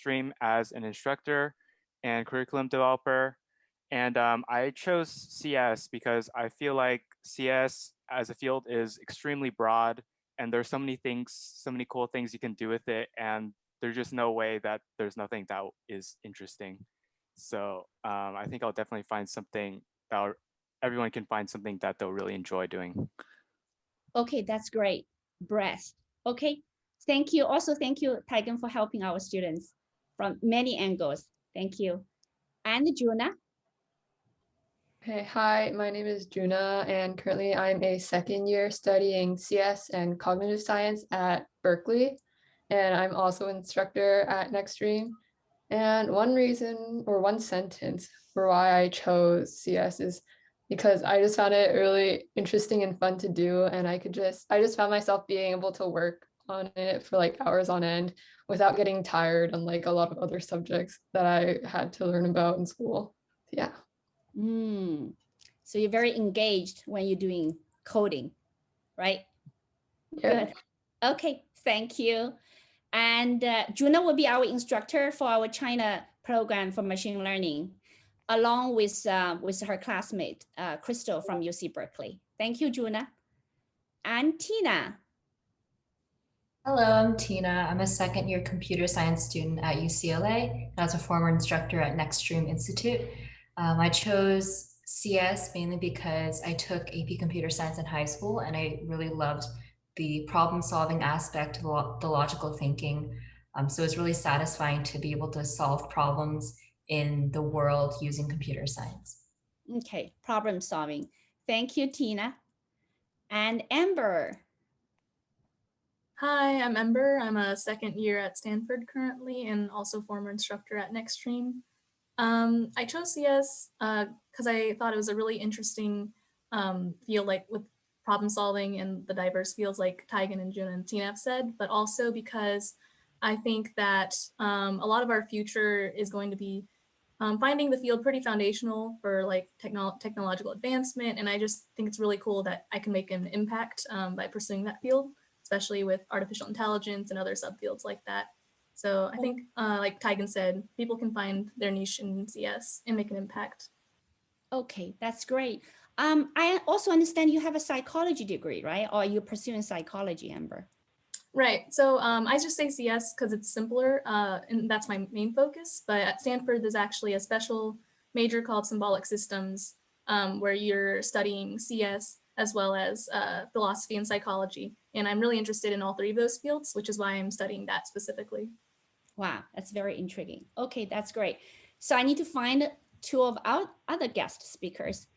stream as an instructor and curriculum developer. And I chose CS because I feel like CS as a field is extremely broad, and there's so many things, so many cool things you can do with it. And there's just no way that there's nothing that is interesting. So I think I'll definitely find something that everyone can find something that they'll really enjoy doing. Okay, that's great. Breast. Okay, thank you. Also, thank you, Taigen, for helping our students from many angles. Thank you. And Juna? Hey, hi, my name is Juna, and currently I'm a second year studying CS and cognitive science at Berkeley, and I'm also an instructor at Nextstream. And one reason or one sentence for why I chose CS is because I just found it really interesting and fun to do, and I just found myself being able to work on it for like hours on end without getting tired, unlike a lot of other subjects that I had to learn about in school. Yeah. So you're very engaged when you're doing coding, right? Yeah. Good. Okay, thank you. And Juna will be our instructor for our China program for machine learning, along with her classmate, Crystal from UC Berkeley. Thank you, Juna. And Tina. Hello, I'm Tina. I'm a second year computer science student at UCLA, and as a former instructor at Nextstream Institute. I chose CS mainly because I took AP Computer Science in high school, and I really loved the problem-solving aspect, the logical thinking. So it's really satisfying to be able to solve problems in the world using computer science. Okay, problem solving. Thank you, Tina. And Amber. Hi, I'm Ember. I'm a second year at Stanford currently and also former instructor at Nextstream. I chose CS because I thought it was a really interesting field, like with problem solving and the diverse fields like Taigen and Jun and Tina have said, but also because I think that a lot of our future is going to be finding the field pretty foundational for like technological advancement. And I just think it's really cool that I can make an impact by pursuing that field, especially with artificial intelligence and other subfields like that. So I think, like Taigen said, people can find their niche in CS and make an impact. Okay, that's great. I also understand you have a psychology degree, right? Or you're pursuing psychology, Amber? Right. So I just say CS because it's simpler, and that's my main focus. But at Stanford, there's actually a special major called symbolic systems, where you're studying CS as well as philosophy and psychology. And I'm really interested in all three of those fields, which is why I'm studying that specifically. Wow, that's very intriguing. Okay, that's great. So I need to find two of our other guest speakers.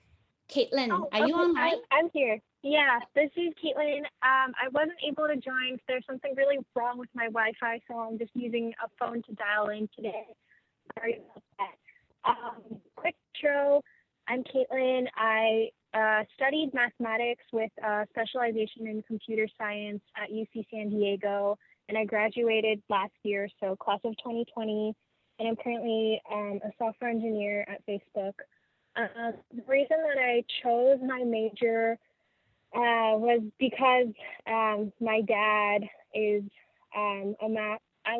Caitlin, are you online? I'm here. Yeah, this is Caitlin. I wasn't able to join. There's something really wrong with my Wi-Fi, so I'm just using a phone to dial in today. Sorry about that. Quick intro. I'm Caitlin. I studied mathematics with specialization in computer science at UC San Diego, and I graduated last year, so class of 2020. And I'm currently a software engineer at Facebook. The reason that I chose my major was because my dad is a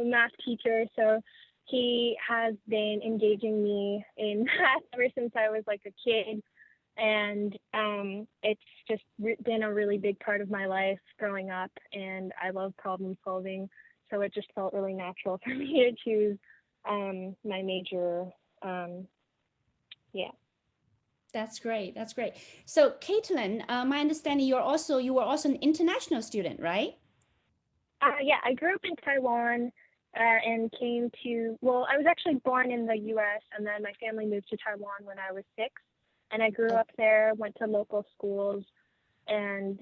math teacher, so he has been engaging me in math ever since I was like a kid, and it's just been a really big part of my life growing up, and I love problem solving, so it just felt really natural for me to choose my major. Yeah. That's great. That's great. So, Caitlin, my understanding you were also an international student, right? Yeah, I grew up in Taiwan and came to. Well, I was actually born in the U.S. and then my family moved to Taiwan when I was 6, and I grew up there. Went to local schools, and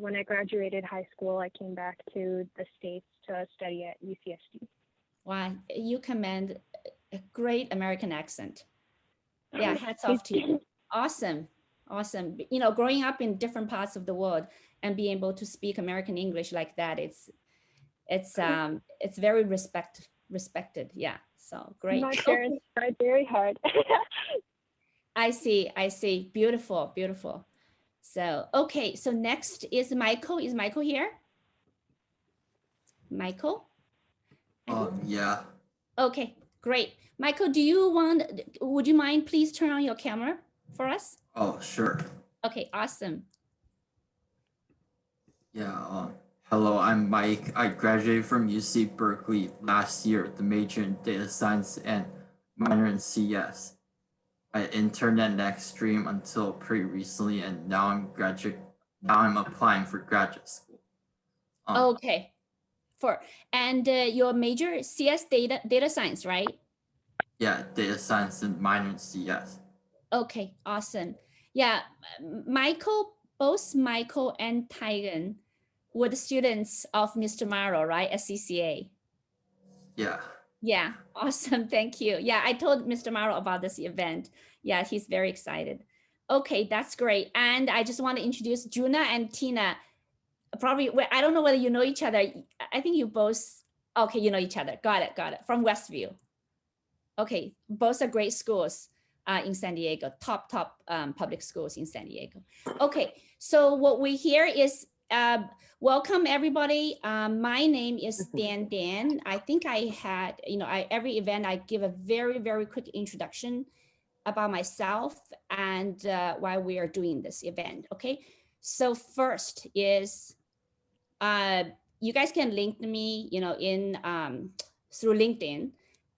when I graduated high school, I came back to the States to study at UCSD. Wow, you command a great American accent. Yeah, hats off to you. Awesome. Awesome. You know, growing up in different parts of the world and being able to speak American English like that, it's very respected. Yeah. So great. My parents tried very hard. I see. Beautiful. So, okay. So next is Michael. Is Michael here? Michael? Yeah. Okay, great. Michael, would you mind please turn on your camera for us? Oh, sure. Okay, awesome. Yeah. Hello, I'm Mike. I graduated from UC Berkeley last year, the major in data science and minor in CS. I interned at Nextstream until pretty recently, and now I'm applying for graduate school. Okay, and your major CS data science, right? Yeah, data science and minor in CS. Okay, awesome. Yeah, both Michael and Tygan were the students of Mr. Morrow, right, at CCA? Yeah. Yeah, awesome. Thank you. Yeah, I told Mr. Morrow about this event. Yeah, he's very excited. Okay, that's great. And I just want to introduce Juna and Tina. Probably, well, I don't know whether you know each other. I think you both, okay, you know each other. Got it. From Westview. Okay, both are great schools in San Diego, top public schools in San Diego. Okay, so what we hear is, welcome everybody. My name is Dan. I think I had, every event I give a very, very quick introduction about myself and why we are doing this event, okay? So first is, you guys can link me, through LinkedIn.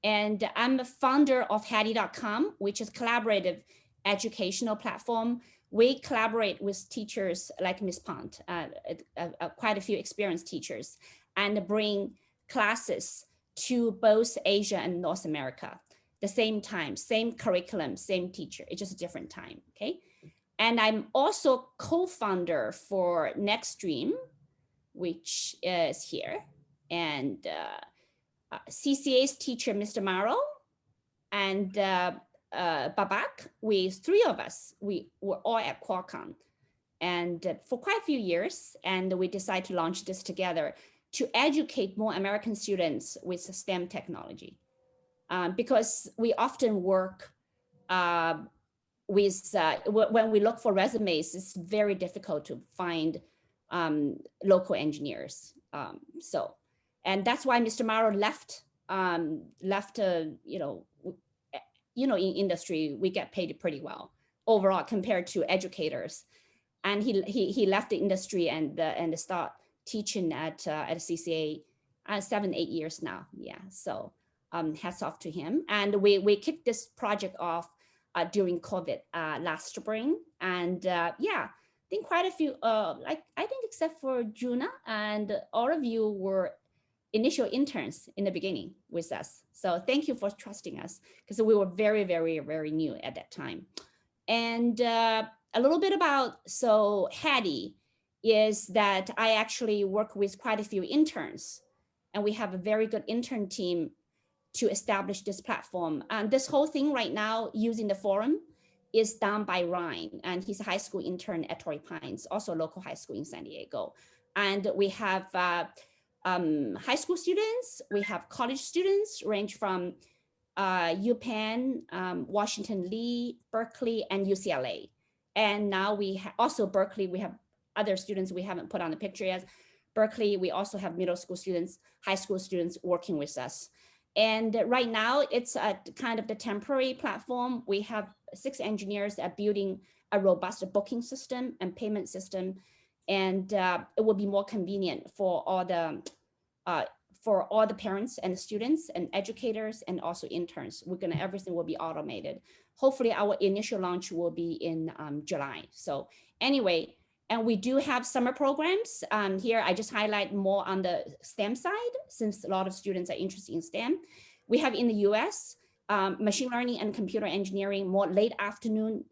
And I'm a founder of Hattie.com, which is a collaborative educational platform. We collaborate with teachers like Ms. Pont, quite a few experienced teachers, and bring classes to both Asia and North America. The same time, same curriculum, same teacher. It's just a different time, okay? And I'm also co-founder for Nextstream, which is here, and CCA's teacher, Mr. Morrow, and Babak, three of us, we were all at Qualcomm, and for quite a few years, and we decided to launch this together to educate more American students with STEM technology, because we often work with, when we look for resumes, it's very difficult to find local engineers. And that's why Mr. Morrow left, in industry, we get paid pretty well overall compared to educators. And he left the industry and start teaching at CCA 7-8 years now. Yeah, so hats off to him. And we kicked this project off during COVID last spring. And yeah, I think quite a few, I think except for Juna, and all of you were initial interns in the beginning with us. So thank you for trusting us, because we were very, very, very new at that time. And a little bit about, so Hattie is that I actually work with quite a few interns, and we have a very good intern team to establish this platform. And this whole thing right now using the forum is done by Ryan, and he's a high school intern at Torrey Pines, also a local high school in San Diego. And we have high school students, we have college students, range from UPenn, Washington Lee, Berkeley, and UCLA. And now we also Berkeley, we have other students we haven't put on the picture yet. Berkeley, we also have middle school students, high school students working with us. And right now it's kind of the temporary platform. We have 6 engineers that are building a robust booking system and payment system. And it will be more convenient for all the parents and students and educators and also interns. Everything will be automated. Hopefully our initial launch will be in July. So anyway, and we do have summer programs. Here I just highlight more on the STEM side, since a lot of students are interested in STEM. We have in the US, machine learning and computer engineering, more late afternoon,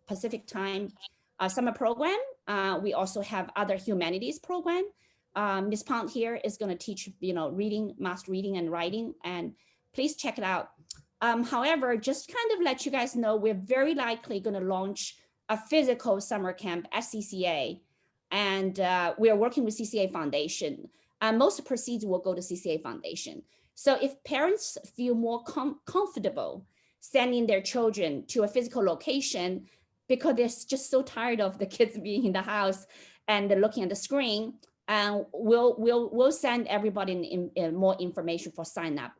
Pacific time summer program. We also have other humanities program. Ms. Pont here is going to teach, reading, math reading and writing, and please check it out. However, just kind of let you guys know, we're very likely going to launch a physical summer camp at CCA, and we are working with CCA Foundation. Most proceeds will go to CCA Foundation. So if parents feel more comfortable sending their children to a physical location because they're just so tired of the kids being in the house and they're looking at the screen, And we'll send everybody in more information for sign up.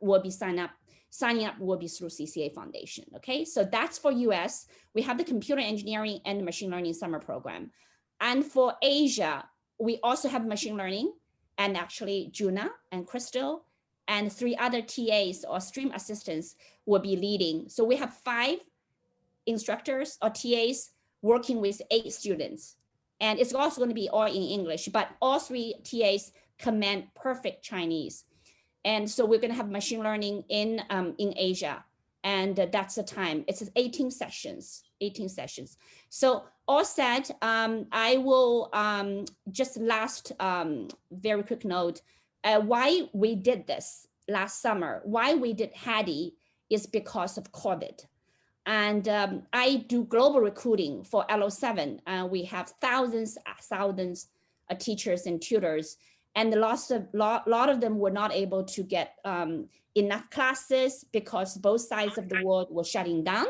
Signing up will be through CCA Foundation. Okay, so that's for US. We have the computer engineering and machine learning summer program. And for Asia, we also have machine learning, and actually Juna and Crystal and 3 other TAs or stream assistants will be leading. So we have 5 instructors or TAs working with 8 students. And it's also going to be all in English, but all 3 TAs command perfect Chinese. And so we're going to have machine learning in Asia. And that's the time. It's 18 sessions. So all said, I will just last very quick note, why we did this last summer, why we did Hattie is because of COVID. And I do global recruiting for LO7. We have thousands of teachers and tutors, and a lot of them were not able to get enough classes because both sides of the world were shutting down.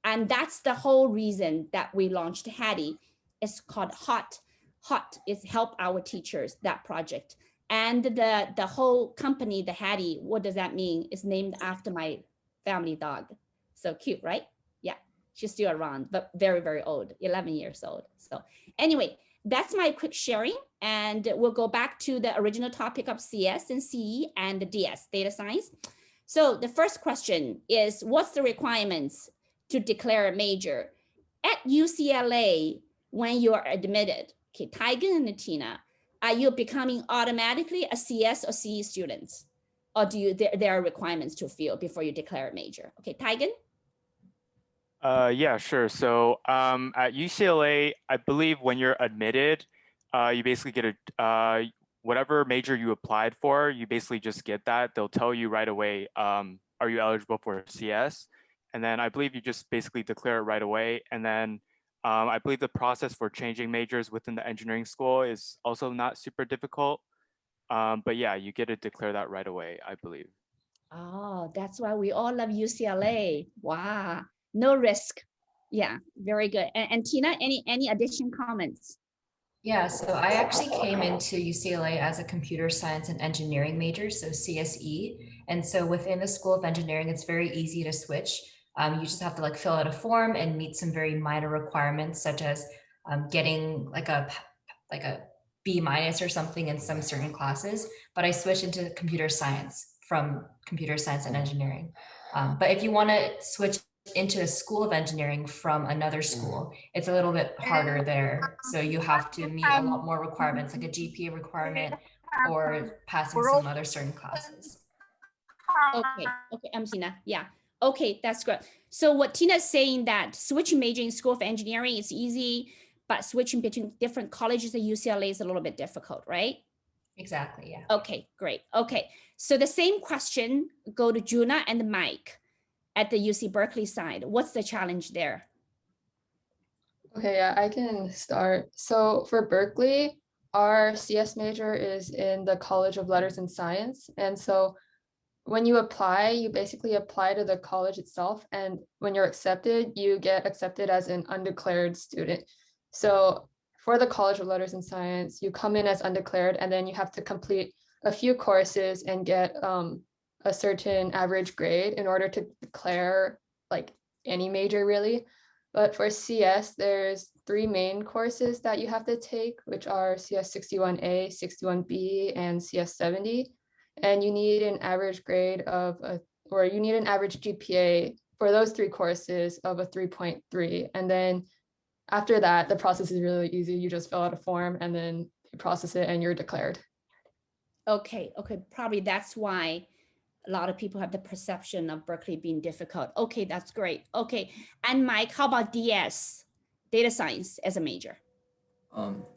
And that's the whole reason that we launched Hattie. It's called HOT. HOT is Help Our Teachers, that project. And the whole company, the Hattie, what does that mean? It's named after my family dog. So cute, right? Yeah, she's still around, but very, very old, 11 years old. So anyway, that's my quick sharing. And we'll go back to the original topic of CS and CE and the DS, data science. So the first question is, what's the requirements to declare a major? At UCLA, when you are admitted, okay, Taigen and Tina, are you becoming automatically a CS or CE student? Or there are requirements to fill before you declare a major? Okay, Taigen? Yeah, sure. So at UCLA, I believe when you're admitted, you basically get whatever major you applied for, you basically just get that. They'll tell you right away, are you eligible for CS? And then I believe you just basically declare it right away. And then I believe the process for changing majors within the engineering school is also not super difficult. But yeah, you get to declare that right away, I believe. Oh, that's why we all love UCLA. Wow, no risk. Yeah, very good. And Tina, any additional comments? Yeah, so I actually came into UCLA as a computer science and engineering major, so CSE. And so within the School of Engineering, it's very easy to switch. You just have to like fill out a form and meet some very minor requirements, such as getting like a B- or something in some certain classes. But I switched into computer science from computer science and engineering. But if you want to switch into a school of engineering from another school, it's a little bit harder there. So you have to meet a lot more requirements, like a GPA requirement or passing some other certain classes. Okay, I'm Tina. Yeah, okay, that's good. So what Tina's saying that switching major in School of Engineering is easy, but switching between different colleges at UCLA is a little bit difficult, right? Exactly, yeah. Okay, great. Okay, so the same question go to Juna and Mike at the UC Berkeley side. What's the challenge there? Okay, yeah, I can start. So for Berkeley, our CS major is in the College of Letters and Science. And so when you apply, you basically apply to the college itself. And when you're accepted, you get accepted as an undeclared student. So for the College of Letters and Science, you come in as undeclared, and then you have to complete a few courses and get a certain average grade in order to declare like any major really. But for CS, there's 3 main courses that you have to take, which are CS 61A, 61B, and CS 70. And you need an average grade of you need an average GPA for those 3 courses of a 3.3. And then after that, the process is really easy. You just fill out a form and then you process it and you're declared. Okay, probably that's why a lot of people have the perception of Berkeley being difficult. Okay, that's great. Okay, and Mike, how about DS, data science as a major?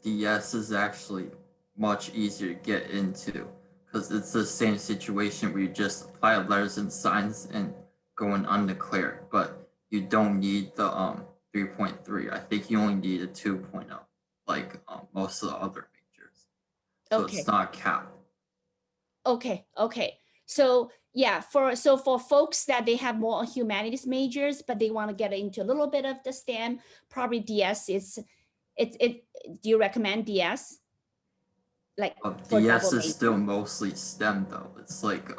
DS is actually much easier to get into because it's the same situation where you just apply letters in science and go in undeclared, but you don't need the 3.3. I think you only need a 2.0, like most of the other majors. So Okay. It's not capped. Okay. So yeah, for folks that they have more humanities majors, but they want to get into a little bit of the STEM, probably DS is. Do you recommend DS? like for double DS is major? still mostly STEM though. It's like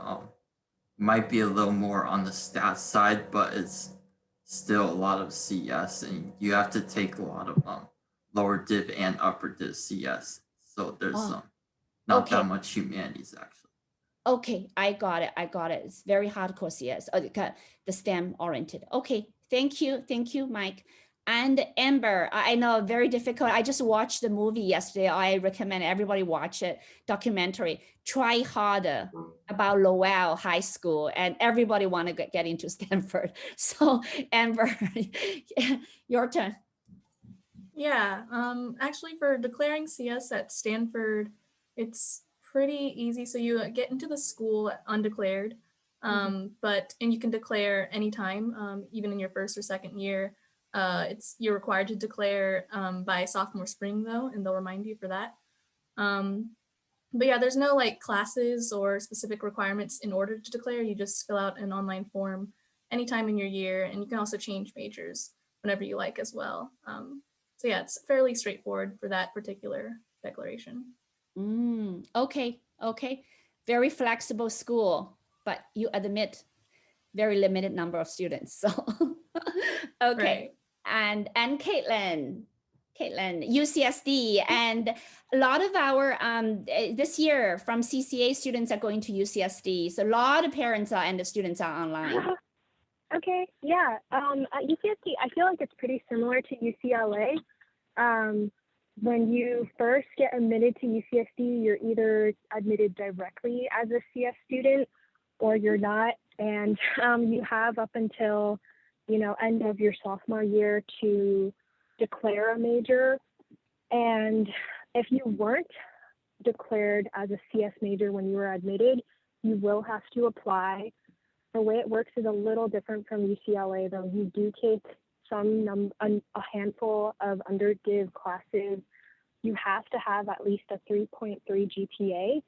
might be a little more on the stats side, but it's still a lot of CS, and you have to take a lot of lower div and upper div CS. So there's Oh, not okay. that much humanities actually. Okay, I got it. I got it. It's very hardcore CS, the STEM oriented. Okay, thank you, Mike. And Amber, I know very difficult. I just watched the movie yesterday. I recommend everybody watch it. Documentary. Try harder about Lowell High School, and everybody want to get into Stanford. So Amber, your turn. Yeah, actually for declaring CS at Stanford, it's pretty easy. So you get into the school undeclared, and you can declare anytime, even in your first or second year. You're required to declare by sophomore spring though, and they'll remind you for that. But yeah, there's no like classes or specific requirements in order to declare. You just fill out an online form anytime in your year, and you can also change majors whenever you like as well. So yeah, it's fairly straightforward for that particular declaration. Okay. Very flexible school, but you admit very limited number of students. So okay. Right. And Caitlin, UCSD, and a lot of our this year from CCA students are going to UCSD. So a lot of parents are and the students are online. Okay, yeah. At UCSD, I feel like it's pretty similar to UCLA. When you first get admitted to UCSD, you're either admitted directly as a CS student or you're not. And you have up until, end of your sophomore year to declare a major. And if you weren't declared as a CS major when you were admitted, you will have to apply. The way it works is a little different from UCLA, though. You do take a handful of underdiv classes. You have to have at least a 3.3 GPA,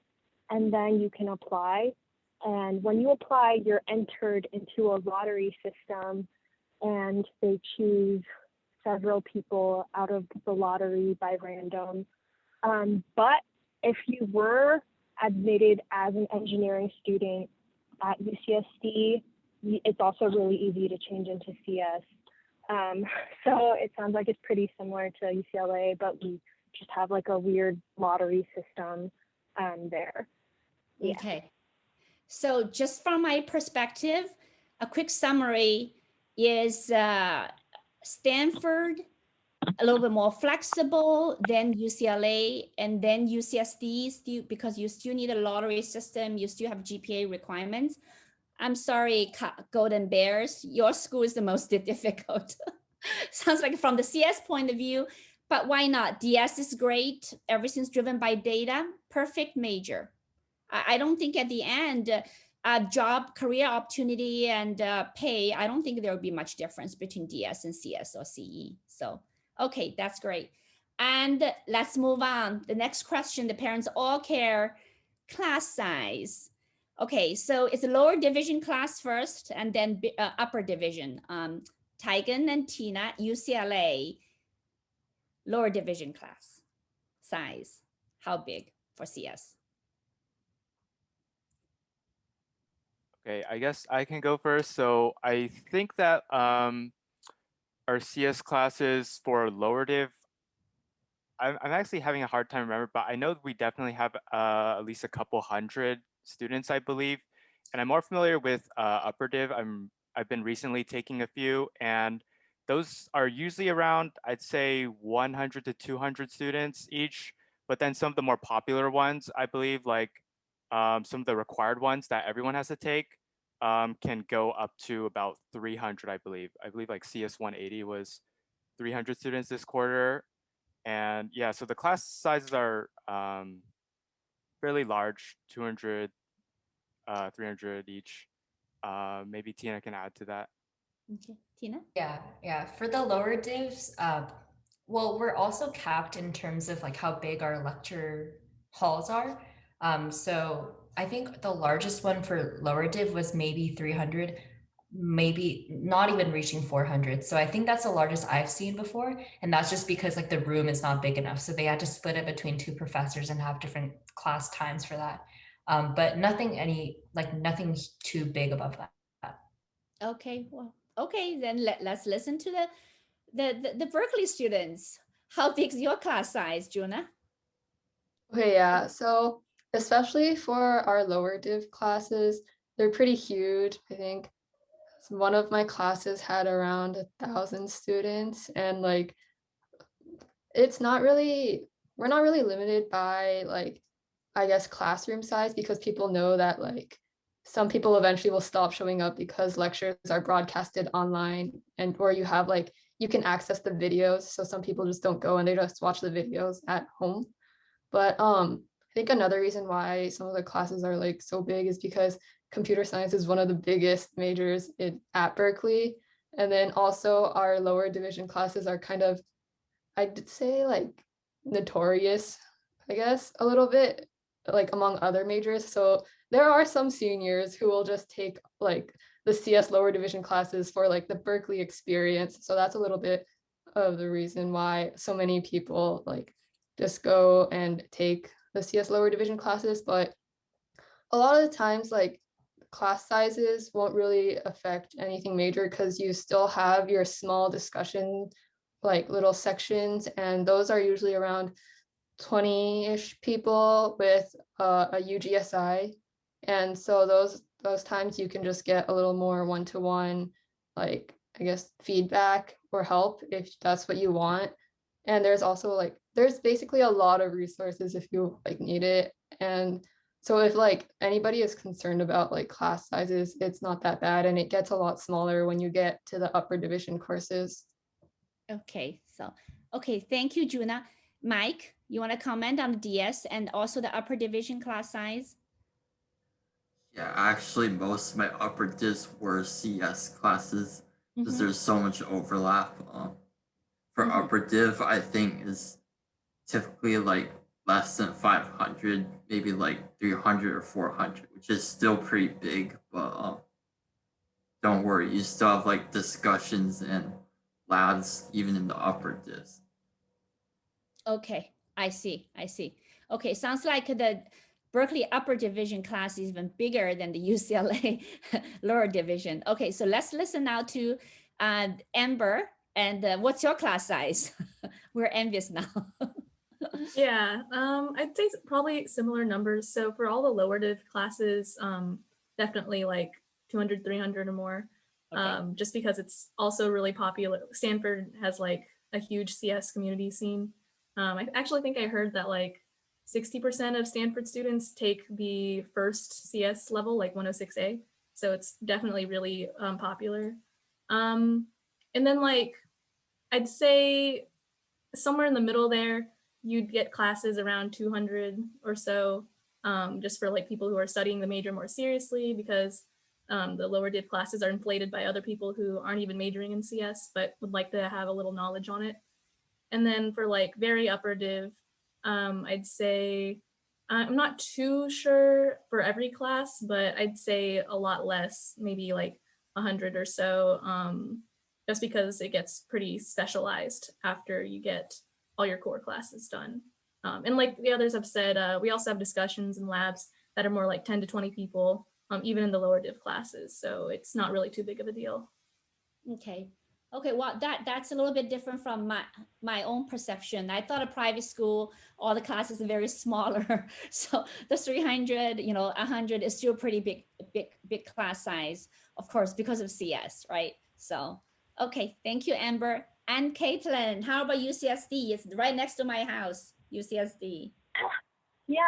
and then you can apply. And when you apply, you're entered into a lottery system, and they choose several people out of the lottery by random. But if you were admitted as an engineering student at UCSD, it's also really easy to change into CS. So it sounds like it's pretty similar to UCLA, but we just have like a weird lottery system there. Yeah. Okay. So just from my perspective, a quick summary is Stanford, a little bit more flexible than UCLA, and then UCSD, because you still need a lottery system, you still have GPA requirements. I'm sorry, Golden Bears, your school is the most difficult. Sounds like from the CS point of view, but why not? DS is great. Everything's driven by data. Perfect major. I don't think at the end, job, career opportunity, and pay, I don't think there will be much difference between DS and CS or CE. So, okay, that's great. And let's move on. The next question, the parents all care, class size. Okay, so it's a lower division class first, and then upper division. Tigan and Tina, UCLA, lower division class size. How big for CS? Okay, I guess I can go first. So I think that our CS classes for lower div, I'm actually having a hard time remembering, but I know we definitely have at least a couple hundred students, I believe. And I'm more familiar with upper div. I've been recently taking a few, and those are usually around, I'd say 100 to 200 students each. But then some of the more popular ones, I believe, like some of the required ones that everyone has to take, can go up to about 300, I believe. I believe like CS 180 was 300 students this quarter. And yeah, so the class sizes are fairly large, 200, 300 each. Maybe Tina can add to that. Okay, Tina? Yeah. For the lower divs, well, we're also capped in terms of like how big our lecture halls are. So I think the largest one for lower div was maybe 300. maybe not even reaching 400. So I think that's the largest I've seen before. And that's just because like the room is not big enough. So they had to split it between two professors and have different class times for that. But nothing too big above that. Okay, well, okay, then let's listen to the Berkeley students. How big is your class size, Juna? Okay, yeah. So especially for our lower div classes, they're pretty huge. I think one of my classes had around 1,000 students, and like we're not really limited by like I guess classroom size because people know that like some people eventually will stop showing up because lectures are broadcasted online and or you have like you can access the videos. So some people just don't go and they just watch the videos at home. But I think another reason why some of the classes are like so big is because computer science is one of the biggest majors at Berkeley. And then also our lower division classes are kind of, I'd say like notorious, I guess, a little bit like among other majors. So there are some seniors who will just take like the CS lower division classes for like the Berkeley experience. So that's a little bit of the reason why so many people like just go and take the CS lower division classes. But a lot of the times, like class sizes won't really affect anything major because you still have your small discussion, like little sections, and those are usually around 20-ish people with a UGSI. And so those times you can just get a little more one-to-one, like I guess feedback or help if that's what you want. And there's also like there's basically a lot of resources if you like need it. And so if like anybody is concerned about like class sizes, it's not that bad and it gets a lot smaller when you get to the upper division courses. Okay, so okay, thank you, Juna. Mike, you want to comment on the DS and also the upper division class size? Yeah, actually, most of my upper discs were CS classes because Mm-hmm. there's so much overlap. For Mm-hmm. upper div, I think is typically like less than 500, maybe like 300 or 400, which is still pretty big. But don't worry, you still have like discussions and labs even in the upper disc. Okay, I see. I see. Okay, sounds like the Berkeley upper division class is even bigger than the UCLA lower division. Okay, so let's listen now to Amber. And what's your class size? We're envious now. Yeah, I'd say probably similar numbers. So for all the lower div classes, definitely like 200, 300 or more. Okay. Just because it's also really popular. Stanford has like a huge CS community scene. I actually think I heard that like 60% of Stanford students take the first CS level, like 106A. So it's definitely really popular. And then like I'd say somewhere in the middle there, you'd get classes around 200 or so, just for like people who are studying the major more seriously, because the lower div classes are inflated by other people who aren't even majoring in CS, but would like to have a little knowledge on it. And then for like very upper div, I'd say, I'm not too sure for every class, but I'd say a lot less, maybe like 100 or so, just because it gets pretty specialized after you get all your core classes done. And like the others have said, we also have discussions and labs that are more like 10 to 20 people, even in the lower div classes. So it's not really too big of a deal. Okay. Okay, well that's a little bit different from my own perception. I thought a private school, all the classes are very smaller. So the 300, 100 is still pretty big class size, of course, because of CS, right? So, okay, thank you, Amber. And Caitlin, how about UCSD? It's right next to my house, UCSD. Yeah,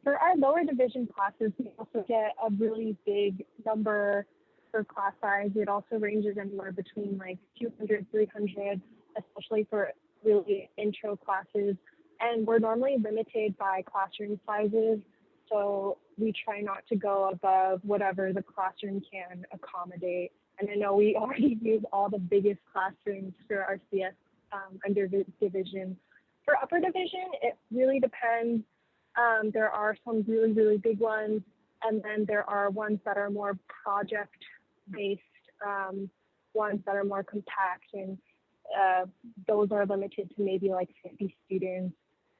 for our lower division classes, we also get a really big number for class size. It also ranges anywhere between like 200, 300, especially for really intro classes. And we're normally limited by classroom sizes. So we try not to go above whatever the classroom can accommodate. And I know we already use all the biggest classrooms for our CS under division. For upper division, it really depends. There are some really, really big ones, and then there are ones that are more project-based ones that are more compact, and those are limited to maybe like 50 students.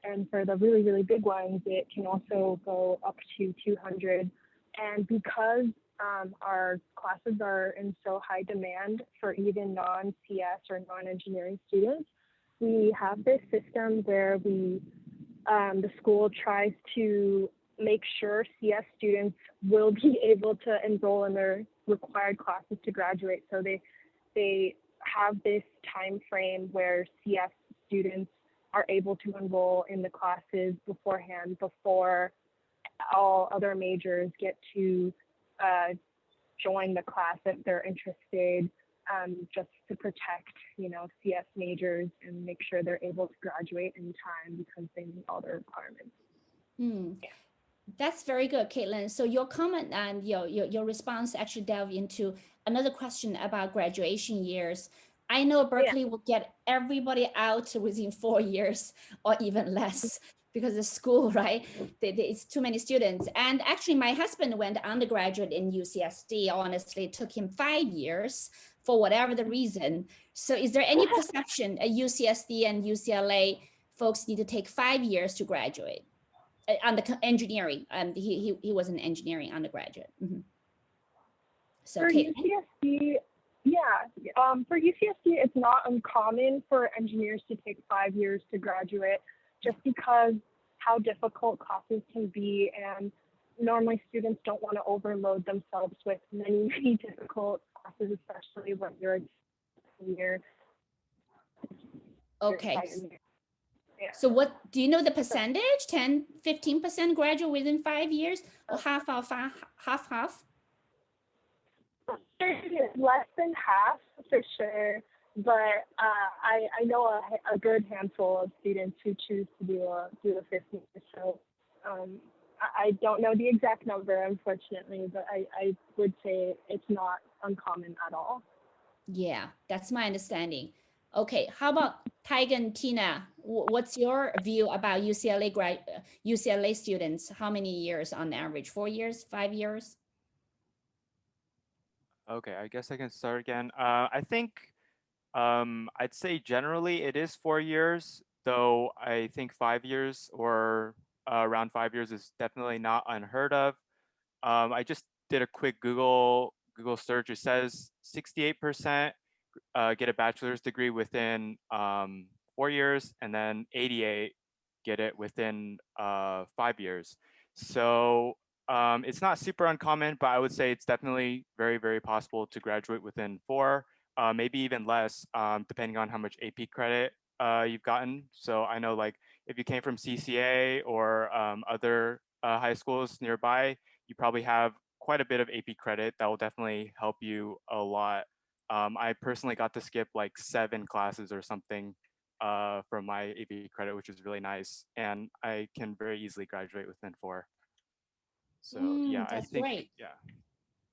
And for the really, really big ones, it can also go up to 200. And because our classes are in so high demand for even non-CS or non-engineering students, we have this system where the school tries to make sure CS students will be able to enroll in their required classes to graduate. So they have this time frame where CS students are able to enroll in the classes beforehand, before all other majors get to join the class if they're interested, just to protect, CS majors and make sure they're able to graduate in time because they meet all the requirements. Yeah. That's very good, Caitlin. So your comment and your response actually delve into another question about graduation years. I know Berkeley will get everybody out within 4 years or even less because the school, right? It's too many students. And actually, my husband went undergraduate in UCSD. Honestly, it took him 5 years for whatever the reason. So is there any perception at UCSD and UCLA folks need to take 5 years to graduate? On the engineering, he was an engineering undergraduate. So for UCSD, for UCSD, it's not uncommon for engineers to take 5 years to graduate, just because how difficult classes can be, and normally students don't want to overload themselves with many, many difficult classes, especially when you're a senior. Okay. So what, do you know the percentage? 10, 15% graduate within 5 years, or half? Less than half for sure, but I know a good handful of students who choose to do the 15. So I don't know the exact number, unfortunately, but I would say it's not uncommon at all. Yeah, that's my understanding. Okay, how about Tiger and Tina? What's your view about UCLA students? How many years on average? 4 years, 5 years? Okay, I guess I can start again. I think I'd say generally it is 4 years, though I think 5 years or around 5 years is definitely not unheard of. I just did a quick Google search. It says 68% get a bachelor's degree within 4 years, and then 88 get it within 5 years. So it's not super uncommon, but I would say it's definitely very, very possible to graduate within 4, maybe even less, depending on how much AP credit you've gotten. So I know, like, if you came from CCA or other high schools nearby, you probably have quite a bit of AP credit that will definitely help you a lot. I personally got to skip like 7 classes or something from my AP credit, which is really nice, and I can very easily graduate within 4. So yeah, I That's think great. yeah.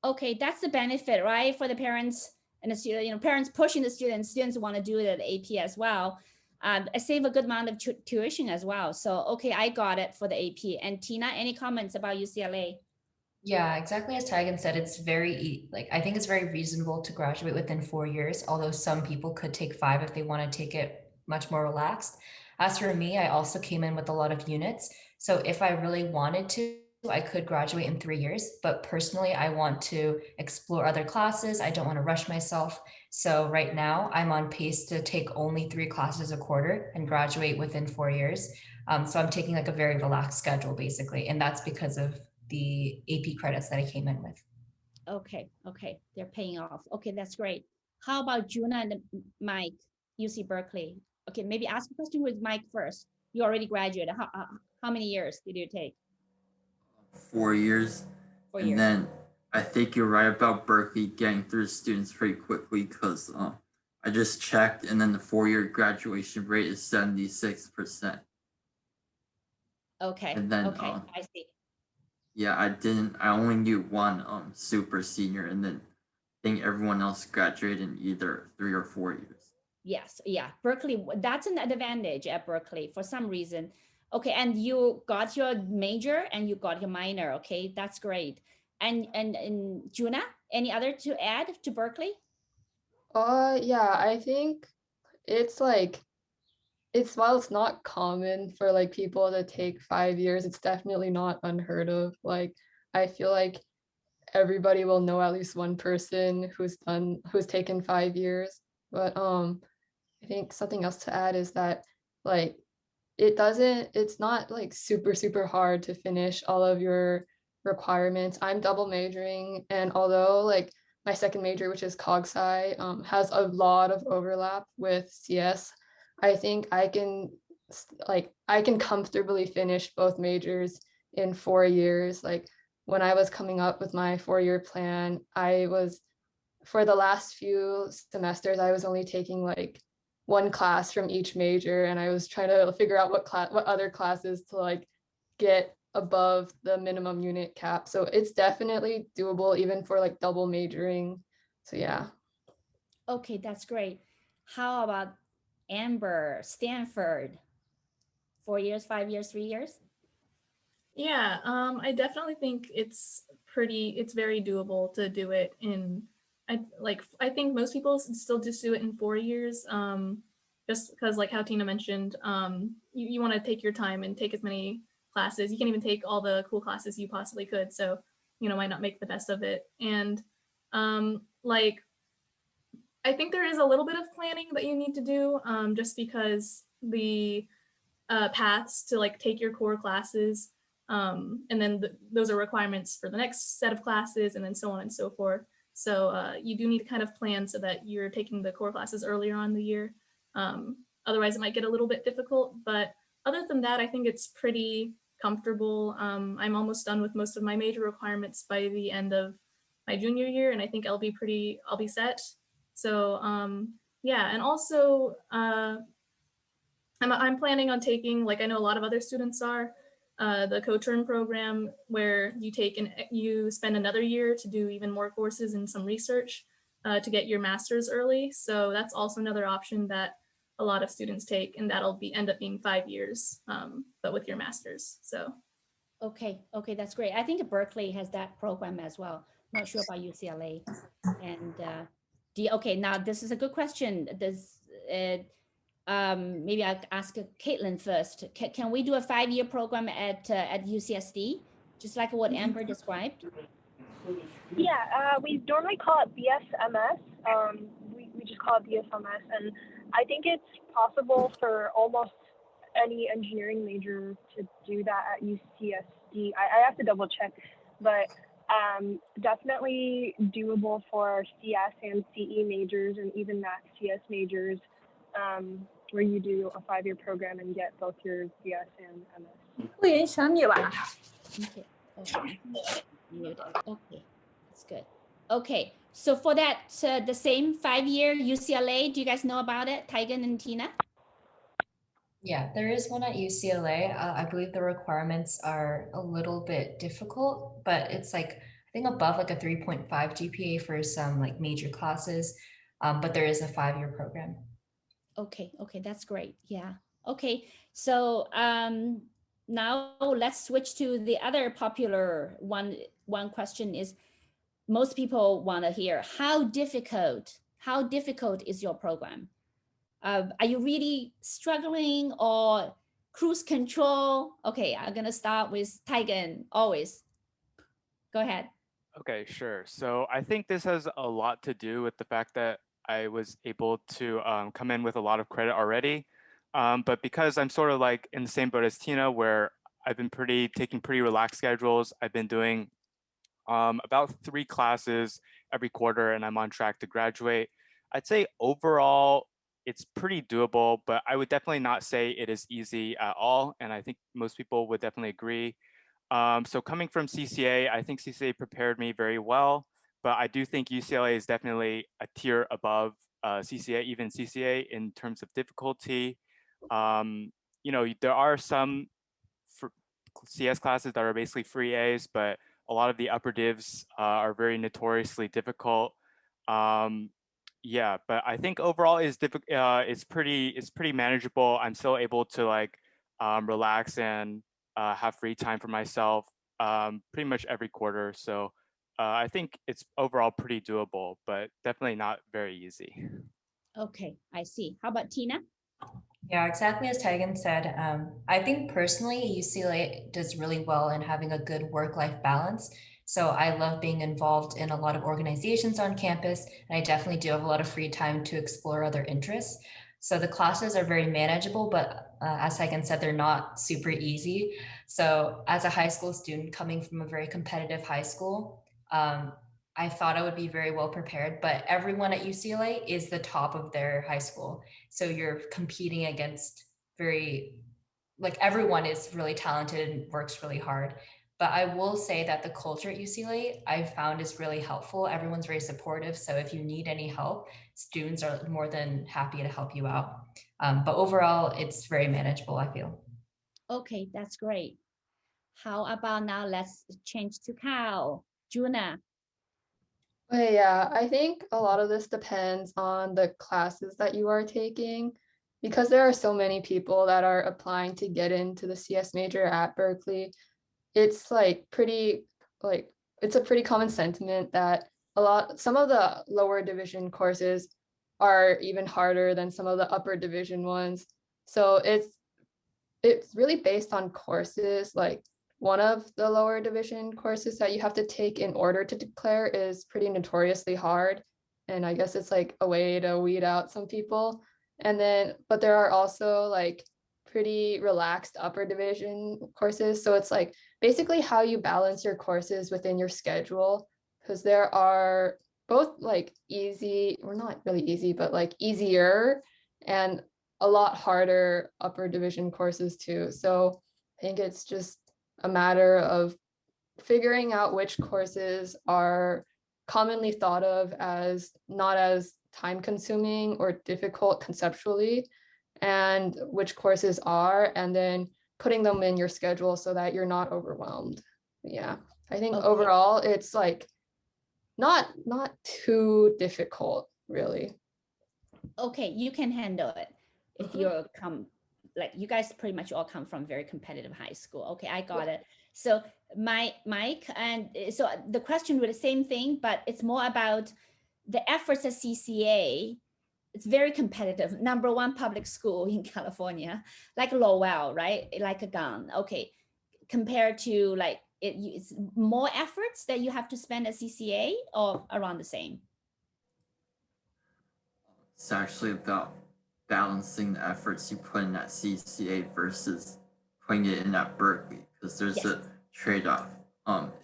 Okay, that's the benefit, right? For the parents and the student, parents pushing the students want to do it at AP as well. I save a good amount of tuition as well. So, okay, I got it for the AP. And Tina, any comments about UCLA? Yeah, exactly as Tegan said, it's I think it's very reasonable to graduate within 4 years, although some people could take 5 if they want to take it much more relaxed. As for me, I also came in with a lot of units. So if I really wanted to, I could graduate in 3 years, but personally, I want to explore other classes. I don't want to rush myself. So right now, I'm on pace to take only 3 classes a quarter and graduate within 4 years. So I'm taking like a very relaxed schedule, basically. And that's because of the AP credits that I came in with. Okay, they're paying off. Okay, that's great. How about Juna and Mike, UC Berkeley? Okay, maybe ask a question with Mike first. You already graduated. How many years did you take? 4 years. 4 and years. then I think you're right about Berkeley getting through students pretty quickly, because I just checked, and then the 4-year graduation rate is 76%. Okay, And then I see. yeah, I only knew one super senior, and then I think everyone else graduated in either 3 or 4 years. Yes, yeah, Berkeley, that's an advantage at Berkeley for some reason. Okay, and you got your major and you got your minor. Okay, that's great. And Juna, Any other to add to Berkeley? Yeah, I think it's like while it's not common for like people to take 5 years, it's definitely not unheard of. Like I feel like everybody will know at least one person who's taken 5 years. But I think something else to add is that like it's not like super hard to finish all of your requirements. I'm double majoring, and although like my second major, which is cog sci, has a lot of overlap with CS, I think I can comfortably finish both majors in 4 years. Like when I was coming up with my 4-year plan, for the last few semesters, I was only taking like one class from each major, and I was trying to figure out what other classes to like get above the minimum unit cap. So it's definitely doable even for like double majoring. So yeah. Okay, that's great. How about Amber, Stanford? 4 years, 5 years, 3 years? Yeah, I definitely think it's very doable to do it in, I think most people still just do it in 4 years, just because like how Tina mentioned, you want to take your time and take as many classes. You can even take all the cool classes you possibly could, so, might not make the best of it. And like, I think there is a little bit of planning that you need to do, just because the paths to like take your core classes, and then those are requirements for the next set of classes, and then so on and so forth. So you do need to kind of plan so that you're taking the core classes earlier on in the year. Otherwise, it might get a little bit difficult. But other than that, I think it's pretty comfortable. I'm almost done with most of my major requirements by the end of my junior year, and I think I'll be set. So yeah, and also I'm planning on taking, like I know a lot of other students are, the co-term program, where you spend another year to do even more courses and some research to get your master's early. So that's also another option that a lot of students take, and that'll end up being 5 years, but with your master's. So. Okay, that's great. I think Berkeley has that program as well. Not sure about UCLA. And okay, now this is a good question. Maybe I'll ask Caitlin first. Can we do a 5-year program at UCSD, just like what Amber described? Yeah, we normally call it BSMS. We just call it BSMS, and I think it's possible for almost any engineering major to do that at UCSD. I have to double check, but definitely doable for CS and CE majors, and even Math CS majors, where you do a 5-year program and get both your CS and MS. 不影响你了。 Okay, okay, that's good. Okay, so for that, the same 5-year UCLA, do you guys know about it, Tigan and Tina? Yeah, there is one at UCLA. I believe the requirements are a little bit difficult, but it's like, I think above like a 3.5 GPA for some like major classes, but there is a 5-year program. Okay, that's great. Yeah. Okay, so now let's switch to the other popular one. One question is, most people want to hear, how difficult is your program? Are you really struggling or cruise control? Okay, I'm gonna start with Tigan, always. Go ahead. Okay, sure. So I think this has a lot to do with the fact that I was able to come in with a lot of credit already. But because I'm sort of like in the same boat as Tina, where I've been taking pretty relaxed schedules, I've been doing about 3 classes every quarter, and I'm on track to graduate. I'd say overall, it's pretty doable, but I would definitely not say it is easy at all. And I think most people would definitely agree. So coming from CCA, I think CCA prepared me very well, but I do think UCLA is definitely a tier above CCA, even CCA in terms of difficulty. There are some CS classes that are basically free A's, but a lot of the upper divs are very notoriously difficult. Yeah, but I think overall it's pretty manageable. I'm still able to like relax and have free time for myself pretty much every quarter. So I think it's overall pretty doable, but definitely not very easy. Okay, I see. How about Tina? Yeah, exactly as Tegan said. I think personally, UCLA does really well in having a good work-life balance. So I love being involved in a lot of organizations on campus, and I definitely do have a lot of free time to explore other interests. So the classes are very manageable, but as Tegan said, they're not super easy. So as a high school student coming from a very competitive high school, I thought I would be very well prepared, but everyone at UCLA is the top of their high school. So you're competing against like everyone is really talented and works really hard. But I will say that the culture at UCLA I've found is really helpful. Everyone's very supportive. So if you need any help, students are more than happy to help you out. But overall, it's very manageable, I feel. Okay, that's great. How about now let's change to Cal. Juna. But yeah, I think a lot of this depends on the classes that you are taking because there are so many people that are applying to get into the CS major at Berkeley. It's like pretty like it's a pretty common sentiment that some of the lower division courses are even harder than some of the upper division ones. So it's really based on courses. Like one of the lower division courses that you have to take in order to declare is pretty notoriously hard. And I guess it's like a way to weed out some people. But there are also like pretty relaxed upper division courses. So it's like basically how you balance your courses within your schedule. Because there are both like easy, or not really easy, but like easier and a lot harder upper division courses too. So I think it's just a matter of figuring out which courses are commonly thought of as not as time consuming or difficult conceptually, and which courses are, and then putting them in your schedule so that you're not overwhelmed. Yeah, I think Okay. overall it's like not too difficult, really. Okay, you can handle it if you're like you guys pretty much all come from very competitive high school. Okay, I got it. So Mike, and so the question was the same thing, but it's more about the efforts at CCA. It's very competitive. #1 public school in California, like Lowell, right? Like a gun. Okay, compared to like it's more efforts that you have to spend at CCA or around the same. It's actually about balancing the efforts you put in at CCA versus putting it in at Berkeley, because there's a trade-off.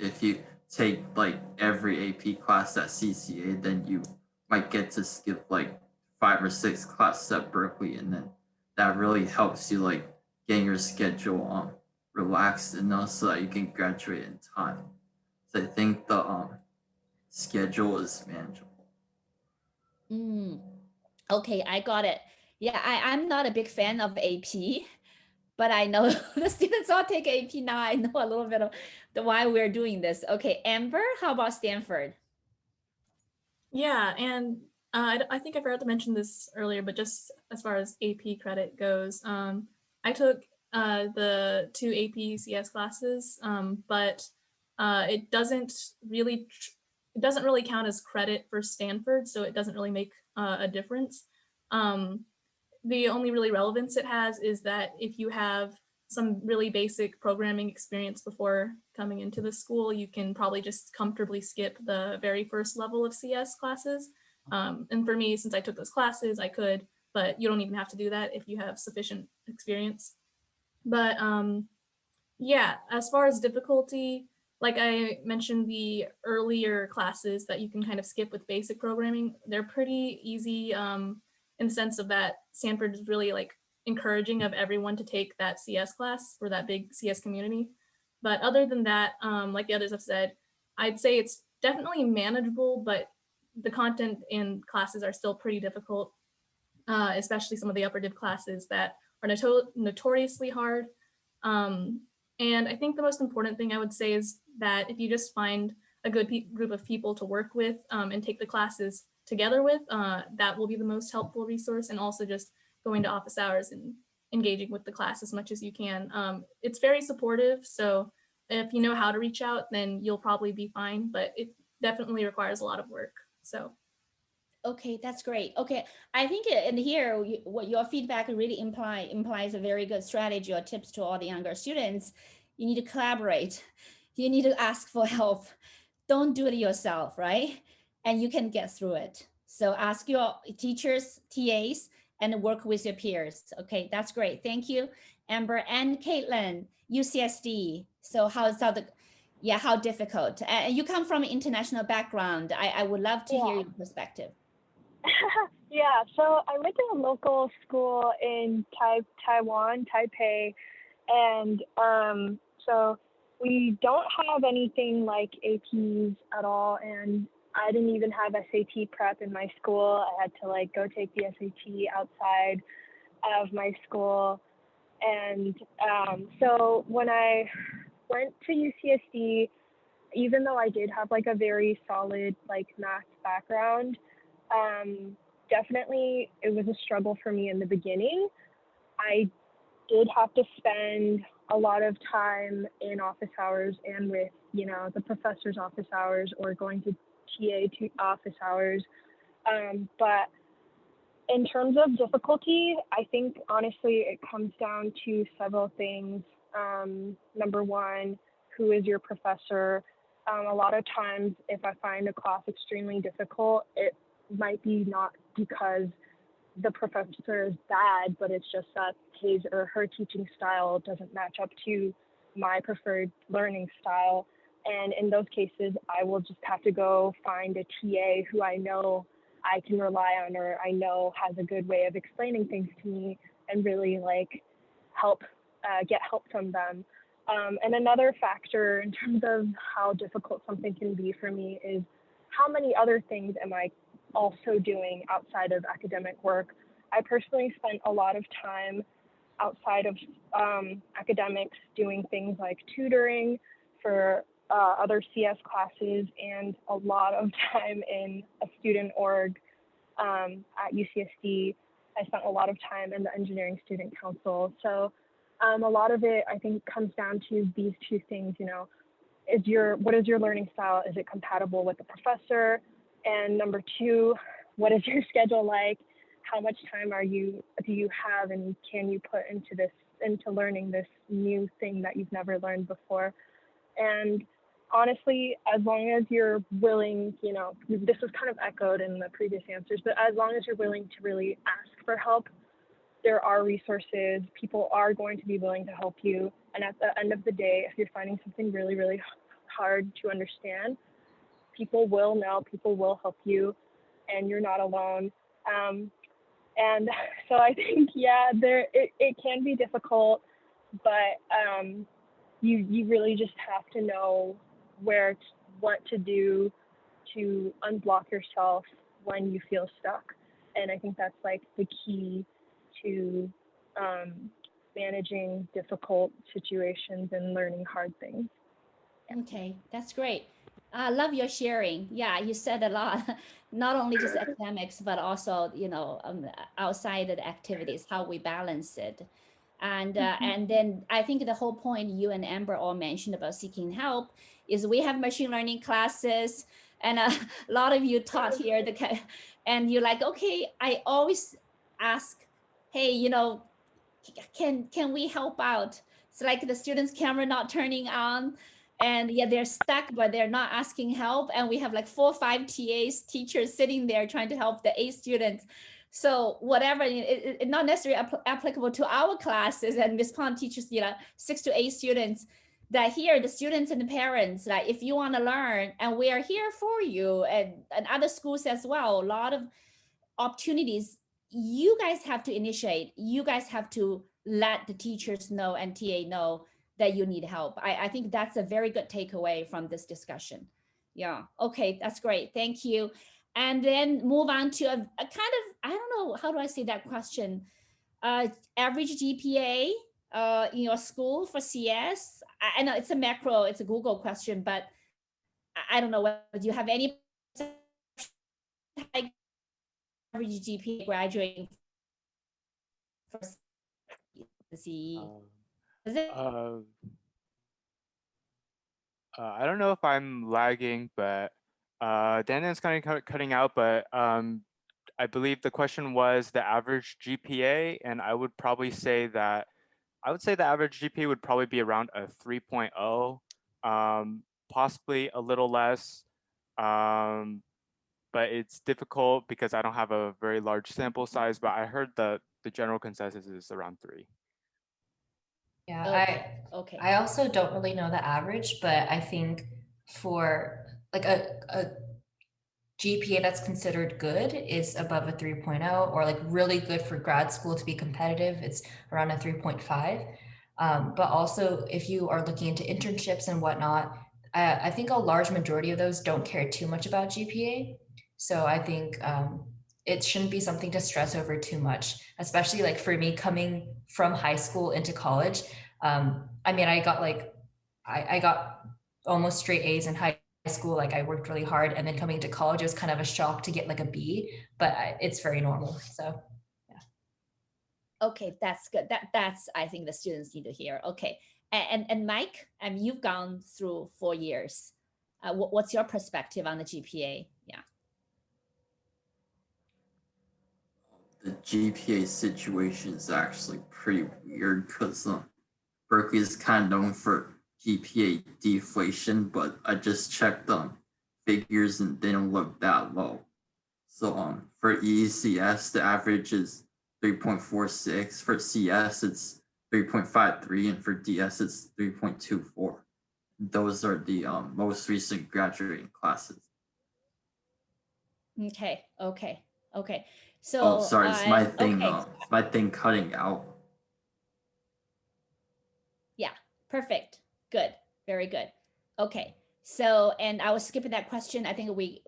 If you take like every AP class at CCA, then you might get to skip like 5 or 6 classes at Berkeley, and then that really helps you like getting your schedule relaxed enough so that you can graduate in time. So I think the schedule is manageable. Okay, I got it. Yeah, I'm not a big fan of AP, but I know the students all take AP now. I know a little bit of why we're doing this. Okay, Amber, how about Stanford? Yeah, and I think I forgot to mention this earlier, but just as far as AP credit goes, I took the 2 AP CS classes, but it doesn't really count as credit for Stanford, so it doesn't really make a difference. The only really relevance it has is that if you have some really basic programming experience before coming into the school, you can probably just comfortably skip the very first level of CS classes. And for me, since I took those classes, I could, but you don't even have to do that if you have sufficient experience. But yeah, as far as difficulty, like I mentioned, the earlier classes that you can kind of skip with basic programming, they're pretty easy in the sense of that Stanford is really like encouraging of everyone to take that CS class for that big CS community. But other than that, like the others have said, I'd say it's definitely manageable, but the content in classes are still pretty difficult, especially some of the upper div classes that are notoriously hard. And I think the most important thing I would say is that if you just find a good group of people to work with and take the classes together with, that will be the most helpful resource. And also just going to office hours and engaging with the class as much as you can. It's very supportive. So if you know how to reach out, then you'll probably be fine. But definitely requires a lot of work. So Okay, that's great. Okay, I think in here, what your feedback really implies a very good strategy or tips to all the younger students. You need to collaborate. You need to ask for help. Don't do it yourself, right? And you can get through it. So ask your teachers, TAs, and work with your peers. Okay, that's great. Thank you, Amber and Caitlin, UCSD. So how's how the, yeah, how difficult? And you come from an international background. I would love to hear Yeah. your perspective. Yeah, so I went to a local school in Taiwan, Taipei, and so we don't have anything like APs at all, and I didn't even have SAT prep in my school. I had to like go take the SAT outside of my school, and so when I went to UCSD, even though I did have like a very solid like math background, definitely it was a struggle for me in the beginning. I did have to spend a lot of time in office hours and with, you know, the professor's office hours or going to TA to office hours. But in terms of difficulty, I think honestly it comes down to several things. Number one, who is your professor? A lot of times, if I find a class extremely difficult, it might be not because the professor is bad, but it's just that his or her teaching style doesn't match up to my preferred learning style. And in those cases, I will just have to go find a TA who I know I can rely on or I know has a good way of explaining things to me and really like help get help from them. And another factor in terms of how difficult something can be for me is how many other things am I also doing outside of academic work. I personally spent a lot of time outside of academics doing things like tutoring for other CS classes and a lot of time in a student org at UCSD. I spent a lot of time in the engineering student council. So a lot of it, I think, comes down to these two things. You know, what is your learning style? Is it compatible with the professor? And number two, what is your schedule like? How much time do you have, and can you put into learning this new thing that you've never learned before? And honestly, as long as you're willing, you know, this was kind of echoed in the previous answers, but as long as you're willing to really ask for help, there are resources. People are going to be willing to help you. And at the end of the day, if you're finding something really, really hard to understand, people will know, people will help you, and you're not alone. And so I think, yeah, it can be difficult, but you really just have to know what to do to unblock yourself when you feel stuck. And I think that's like the key to managing difficult situations and learning hard things. Yeah. Okay, that's great. I love your sharing. Yeah, you said a lot, not only just academics, but also, you know, outside of the activities, how we balance it. And then I think the whole point you and Amber all mentioned about seeking help is we have machine learning classes, and a lot of you taught here, and you're like, okay, I always ask, hey, you know, can we help out? It's like the students' camera not turning on, and yeah, they're stuck, but they're not asking help. And we have like 4 or 5 TAs, teachers sitting there trying to help the 8 students. So whatever, it not necessarily applicable to our classes. And Ms. Pond teaches, you know, 6 to 8 students. That here, the students and the parents, like if you want to learn, and we are here for you, and other schools as well. A lot of opportunities. You guys have to initiate. You guys have to let the teachers know and TA know that you need help. I think that's a very good takeaway from this discussion. Yeah. Okay, that's great. Thank you. And then move on to a kind of, I don't know, how do I say that question? Average GPA in your school for CS. I know it's a macro, it's a Google question, but I don't know whether you have any average GPA graduating for CE. Is it? I don't know if I'm lagging, but Daniel's kind of cutting out, but I believe the question was the average GPA, and I would probably say that the average GPA would probably be around a 3.0, possibly a little less, but it's difficult because I don't have a very large sample size, but I heard the general consensus is around 3. Yeah, Okay. I also don't really know the average, but I think for like a GPA that's considered good is above a 3.0, or like really good for grad school to be competitive, it's around a 3.5. But also if you are looking into internships and whatnot, I think a large majority of those don't care too much about GPA. So I think it shouldn't be something to stress over too much, especially like for me coming from high school into college. I mean, I got almost straight A's in high school. Like I worked really hard, and then coming to college, it was kind of a shock to get like a B, but it's very normal. So yeah. Okay, that's good. That's I think the students need to hear. Okay, and Mike, you've gone through 4 years. What's your perspective on the GPA? Yeah. The GPA situation is actually pretty weird because Berkeley is kind of known for GPA deflation, but I just checked figures and they don't look that low. So for ECS, the average is 3.46. For CS, it's 3.53, and for DS, it's 3.24. Those are the most recent graduating classes. Okay. So Oh, sorry, it's my thing. okay. It's my thing cutting out. Yeah, perfect. Good. Very good. Okay. So, and I was skipping that question. I think we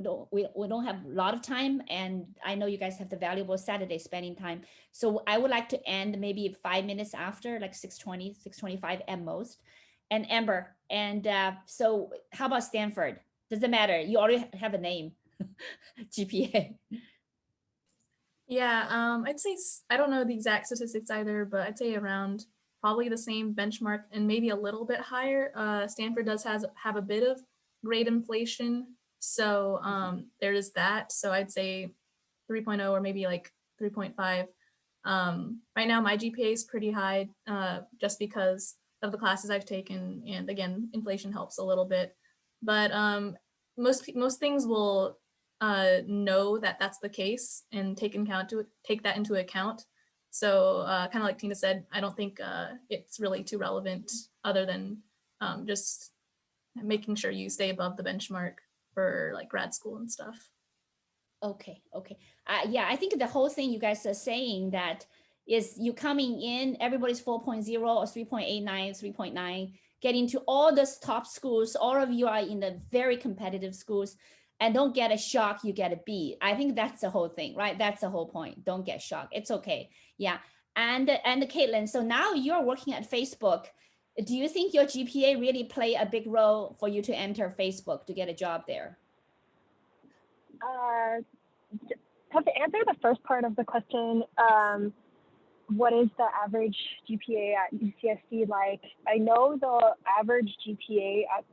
don't have a lot of time, and I know you guys have the valuable Saturday spending time. So I would like to end maybe 5 minutes after, like 6:20, 6:25 at most. And Amber, and so how about Stanford? Does it matter? You already have a name, GPA. Yeah, I'd say I don't know the exact statistics either, but I'd say around probably the same benchmark and maybe a little bit higher. Stanford does have a bit of grade inflation, so there is that. So I'd say 3.0 or maybe like 3.5. Right now, my GPA is pretty high just because of the classes I've taken, and again, inflation helps a little bit. But most things will know that that's the case and take that into account. So kind of like Tina said, I don't think it's really too relevant other than just making sure you stay above the benchmark for like grad school and stuff. Okay. Yeah, I think the whole thing you guys are saying that is you coming in, everybody's 4.0 or 3.89, 3.9, getting to all those top schools. All of you are in the very competitive schools, and don't get a shock you get a B. I think that's the whole thing, right? That's the whole point. Don't get shocked. It's okay. Yeah. And Caitlin, so now you're working at Facebook. Do you think your GPA really play a big role for you to enter Facebook to get a job there? To answer the first part of the question, what is the average GPA at UCSD like? I know the average GPA at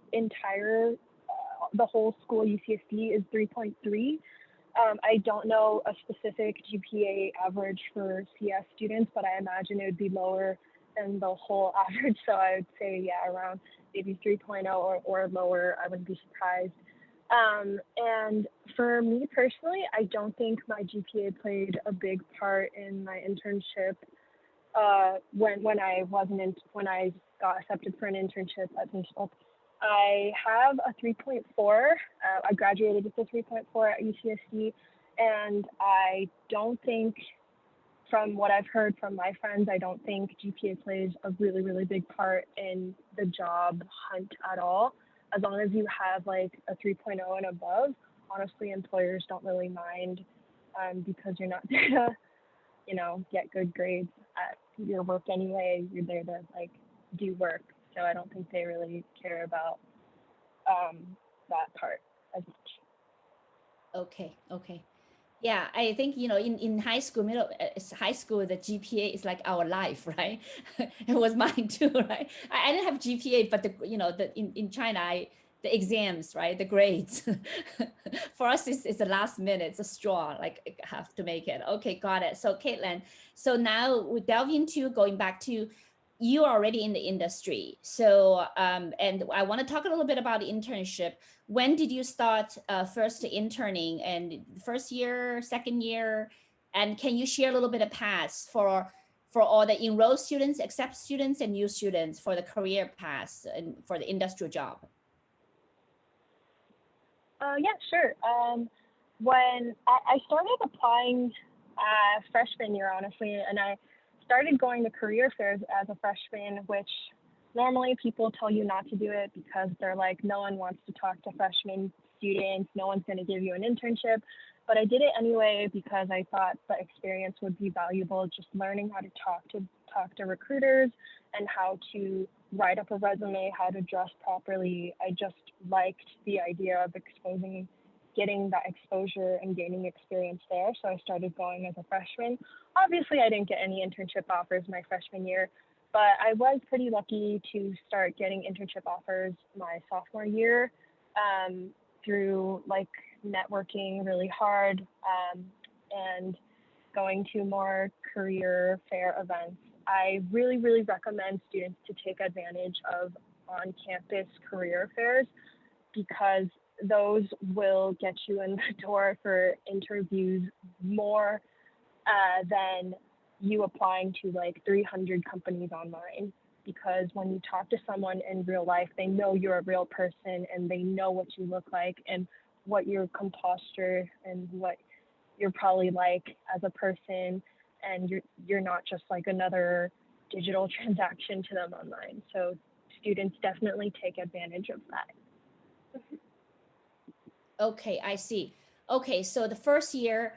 the whole school UCSD is 3.3. I don't know a specific GPA average for CS students, but I imagine it would be lower than the whole average. So I would say, yeah, around maybe 3.0 or lower. I wouldn't be surprised. And for me personally, I don't think my GPA played a big part in my internship. When I got accepted for an internship at Facebook, I have a 3.4. I graduated with a 3.4 at UCSD, and I don't think, from what I've heard from my friends, I don't think GPA plays a really, really big part in the job hunt at all. As long as you have like a 3.0 and above, honestly, employers don't really mind because you're not there to, get good grades at your work anyway. You're there to like do work. So I don't think they really care about that part as much. Okay. Yeah, I think, in high school, the GPA is like our life, right? It was mine too, right? I didn't have GPA, but in China, the exams, right? The grades. For us, it's the last minute, it's a straw, like have to make it. Okay, got it. So Caitlin, so now we delve into going back to you are already in the industry. So, and I want to talk a little bit about the internship. When did you start first interning, and first year, second year? And can you share a little bit of paths for all the enrolled students, accept students, and new students for the career paths and for the industrial job? Yeah, sure. When I started applying freshman year, honestly, and I started going to career fairs as a freshman, which normally people tell you not to do it because they're like, no one wants to talk to freshman students, no one's going to give you an internship. But I did it anyway because I thought the experience would be valuable, just learning how to talk to recruiters and how to write up a resume, how to dress properly. I just liked the idea of getting that exposure and gaining experience there. So I started going as a freshman. Obviously, I didn't get any internship offers my freshman year, but I was pretty lucky to start getting internship offers my sophomore year through like networking really hard and going to more career fair events. I really, really recommend students to take advantage of on-campus career fairs because those will get you in the door for interviews more than you applying to like 300 companies online. Because when you talk to someone in real life, they know you're a real person and they know what you look like and what your composture and what you're probably like as a person, and you're not just like another digital transaction to them online. So students definitely take advantage of that. Okay, I see. Okay, so the first year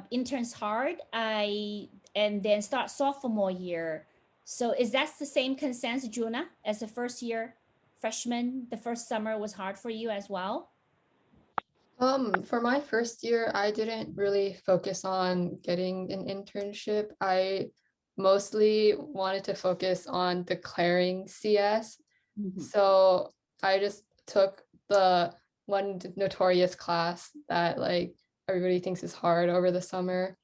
interns hard, and then start sophomore year. So is that the same consensus, Juna, as the first year freshman? The first summer was hard for you as well? For my first year, I didn't really focus on getting an internship. I mostly wanted to focus on declaring CS. Mhm. So I just took the one notorious class that like everybody thinks is hard over the summer.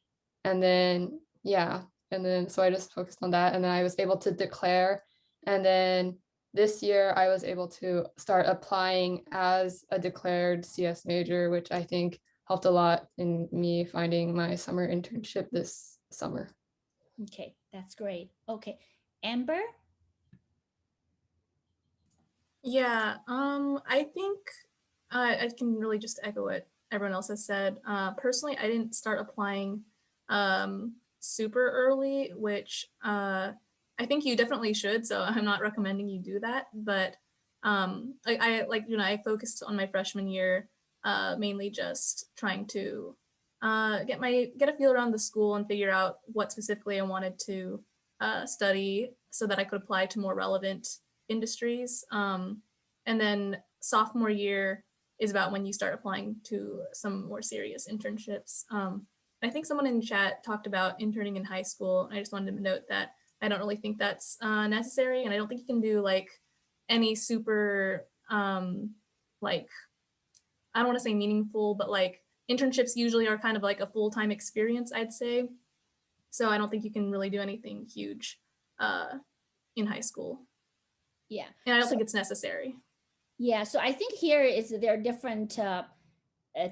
And then, yeah, and then so I just focused on that, and then I was able to declare. And then this year I was able to start applying as a declared CS major, which I think helped a lot in me finding my summer internship this summer. Okay, that's great. Okay, Amber? Yeah, I think I can really just echo what everyone else has said. Personally, I didn't start applying super early, which I think you definitely should. So I'm not recommending you do that. But I like, you know, I focused on my freshman year, mainly just trying to get a feel around the school and figure out what specifically I wanted to study so that I could apply to more relevant industries. And then sophomore year is about when you start applying to some more serious internships. I think someone in chat talked about interning in high school. I just wanted to note that I don't really think that's necessary, and I don't think you can do like any super like, I don't want to say meaningful, but like internships usually are kind of like a full-time experience, I'd say. So I don't think you can really do anything huge in high school. Yeah. And I don't think it's necessary. Yeah, so I think here is there are different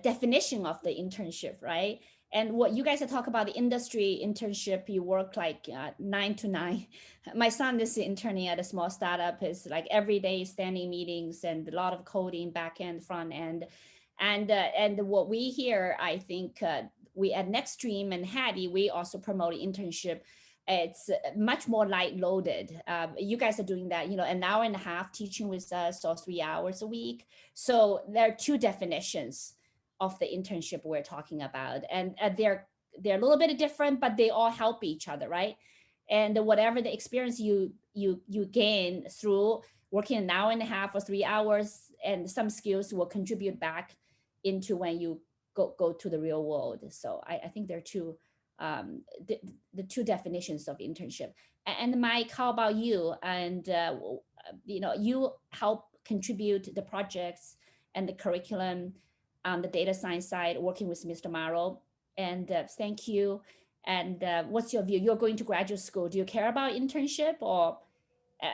definition of the internship, right? And what you guys are talking about the industry internship, you work like 9 to 9. My son is interning at a small startup. It's like every day standing meetings and a lot of coding, back end, front end, and what we hear, I think we at Nextstream and Hattie, we also promote internship. It's much more light loaded. You guys are doing that, you know, an hour and a half teaching with us or 3 hours a week. So there are two definitions of the internship we're talking about, and they're a little bit different, but they all help each other, right? And whatever the experience you gain through working an hour and a half or 3 hours, and some skills will contribute back into when you go to the real world. So I think there are two the two definitions of internship. And Mike, how about you? And you know, you help contribute the projects and the curriculum on the data science side, working with Mr. Morrow. And thank you. And what's your view? You're going to graduate school. Do you care about internship, or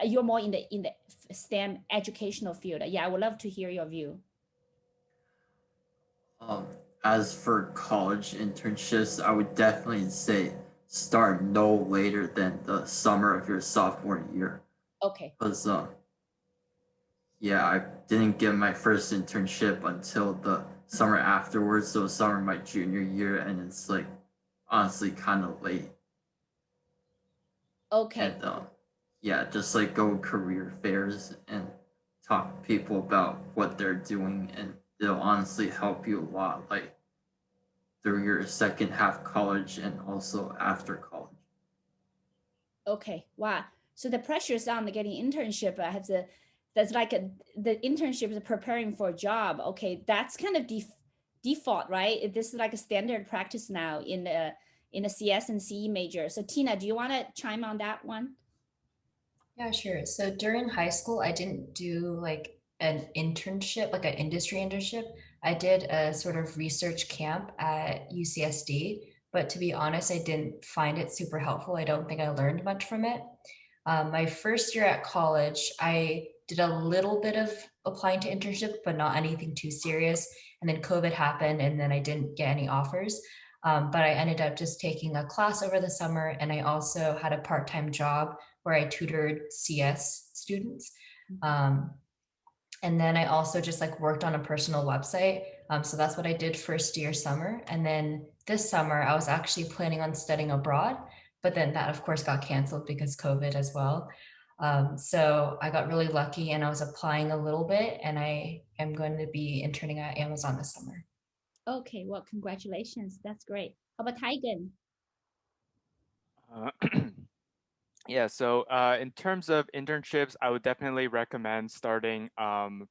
you're more in the STEM educational field? Yeah, I would love to hear your view. As for college internships, I would definitely say start no later than the summer of your sophomore year. Okay. Because yeah, I didn't get my first internship until the summer afterwards, so summer my junior year, and it's like honestly kind of late. Okay. And yeah, just like go career fairs and talk to people about what they're doing, and it'll honestly help you a lot, like through your second half college and also after college. Okay. Wow. So the pressure is on the getting internship. That's like the internship is preparing for a job. Okay, that's kind of default, right? This is like a standard practice now in a CS and CE major. So Tina, do you want to chime on that one? Yeah, sure. So during high school, I didn't do like an internship, like an industry internship. I did a sort of research camp at UCSD, but to be honest, I didn't find it super helpful. I don't think I learned much from it. My first year at college, I did a little bit of applying to internship, but not anything too serious. And then COVID happened, and then I didn't get any offers. But I ended up just taking a class over the summer, and I also had a part-time job where I tutored CS students. And then I also just like worked on a personal website. So that's what I did first year summer. And then this summer, I was actually planning on studying abroad, but then that of course got canceled because COVID as well. So I got really lucky and I was applying a little bit, and I am going to be interning at Amazon this summer. Okay, well, congratulations. That's great. How about Tigan? Yeah, so in terms of internships, I would definitely recommend starting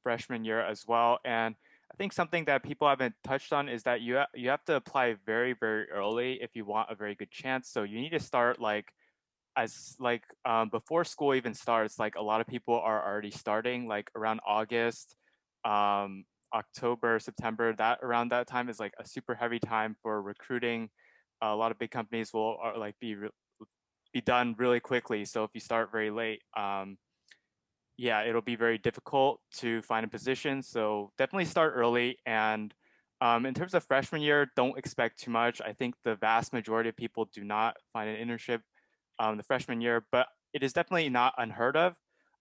freshman year as well. And I think something that people haven't touched on is that you have to apply very, very early if you want a very good chance. So you need to start like before school even starts. Like a lot of people are already starting like around August, October, September. That around that time is like a super heavy time for recruiting. A lot of big companies will like be done really quickly. So if you start very late, yeah, it'll be very difficult to find a position. So definitely start early. And in terms of freshman year, don't expect too much. I think the vast majority of people do not find an internship the freshman year, but it is definitely not unheard of.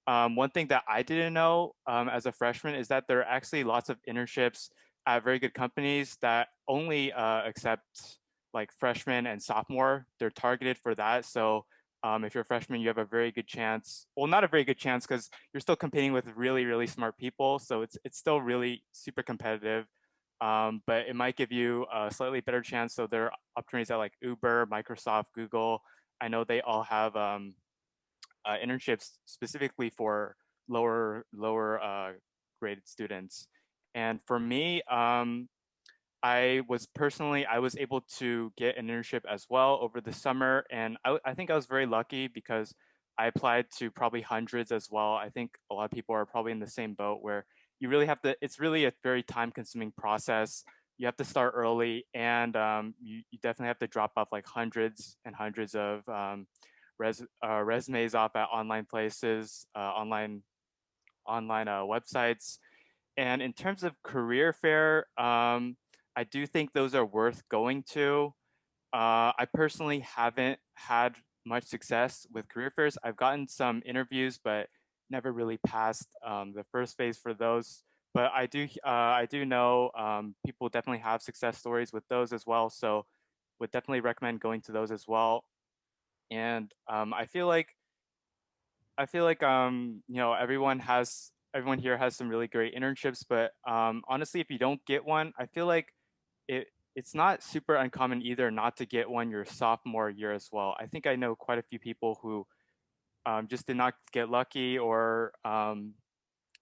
One thing that I didn't know as a freshman is that there are actually lots of internships at very good companies that only accept like freshmen and sophomore. They're targeted for that. So if you're a freshman, you have a very good chance. Well, not a very good chance because you're still competing with really, really smart people. So it's still really super competitive. But it might give you a slightly better chance. So there are opportunities at like Uber, Microsoft, Google. I know they all have internships specifically for lower graded students. And for me, I was able to get an internship as well over the summer, and I think I was very lucky because I applied to probably hundreds as well. I think a lot of people are probably in the same boat where you really have to. It's really a very time-consuming process. You have to start early, and you definitely have to drop off like hundreds and hundreds of resumes off at online places, online websites. And in terms of career fair, I do think those are worth going to. I personally haven't had much success with career fairs. I've gotten some interviews, but never really passed the first phase for those. But I do know people definitely have success stories with those as well. So would definitely recommend going to those as well. And I feel like you know everyone here has some really great internships, but honestly, if you don't get one, I feel like it's not super uncommon either not to get one your sophomore year as well. I think I know quite a few people who just did not get lucky or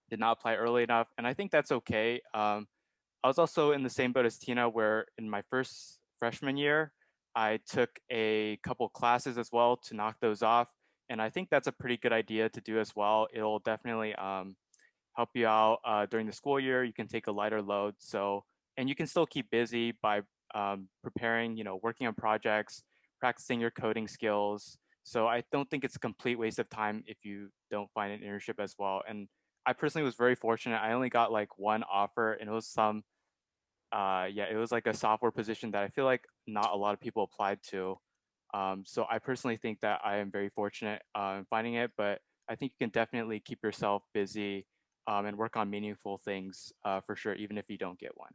did not apply early enough, and I think that's okay. I was also in the same boat as Tina, where in my first freshman year, I took a couple classes as well to knock those off. And I think that's a pretty good idea to do as well. It'll definitely help you out during the school year. You can take a lighter load. And you can still keep busy by preparing, working on projects, practicing your coding skills. So I don't think it's a complete waste of time if you don't find an internship as well. And I personally was very fortunate. I only got like one offer, and it was it was like a software position that I feel like not a lot of people applied to. So I personally think that I am very fortunate in finding it, but I think you can definitely keep yourself busy and work on meaningful things for sure, even if you don't get one.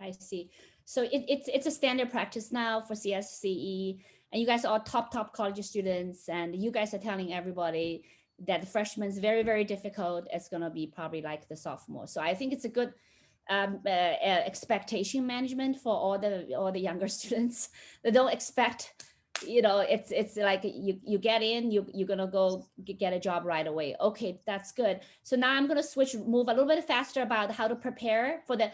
I see. So it's a standard practice now for CSCE, and you guys are top college students, and you guys are telling everybody that the freshman is very, very difficult. It's going to be probably like the sophomore. So I think it's a good expectation management for all the younger students. They don't expect, it's like you get in, you're gonna go get a job right away. Okay, that's good. So now I'm gonna move a little bit faster about how to prepare for the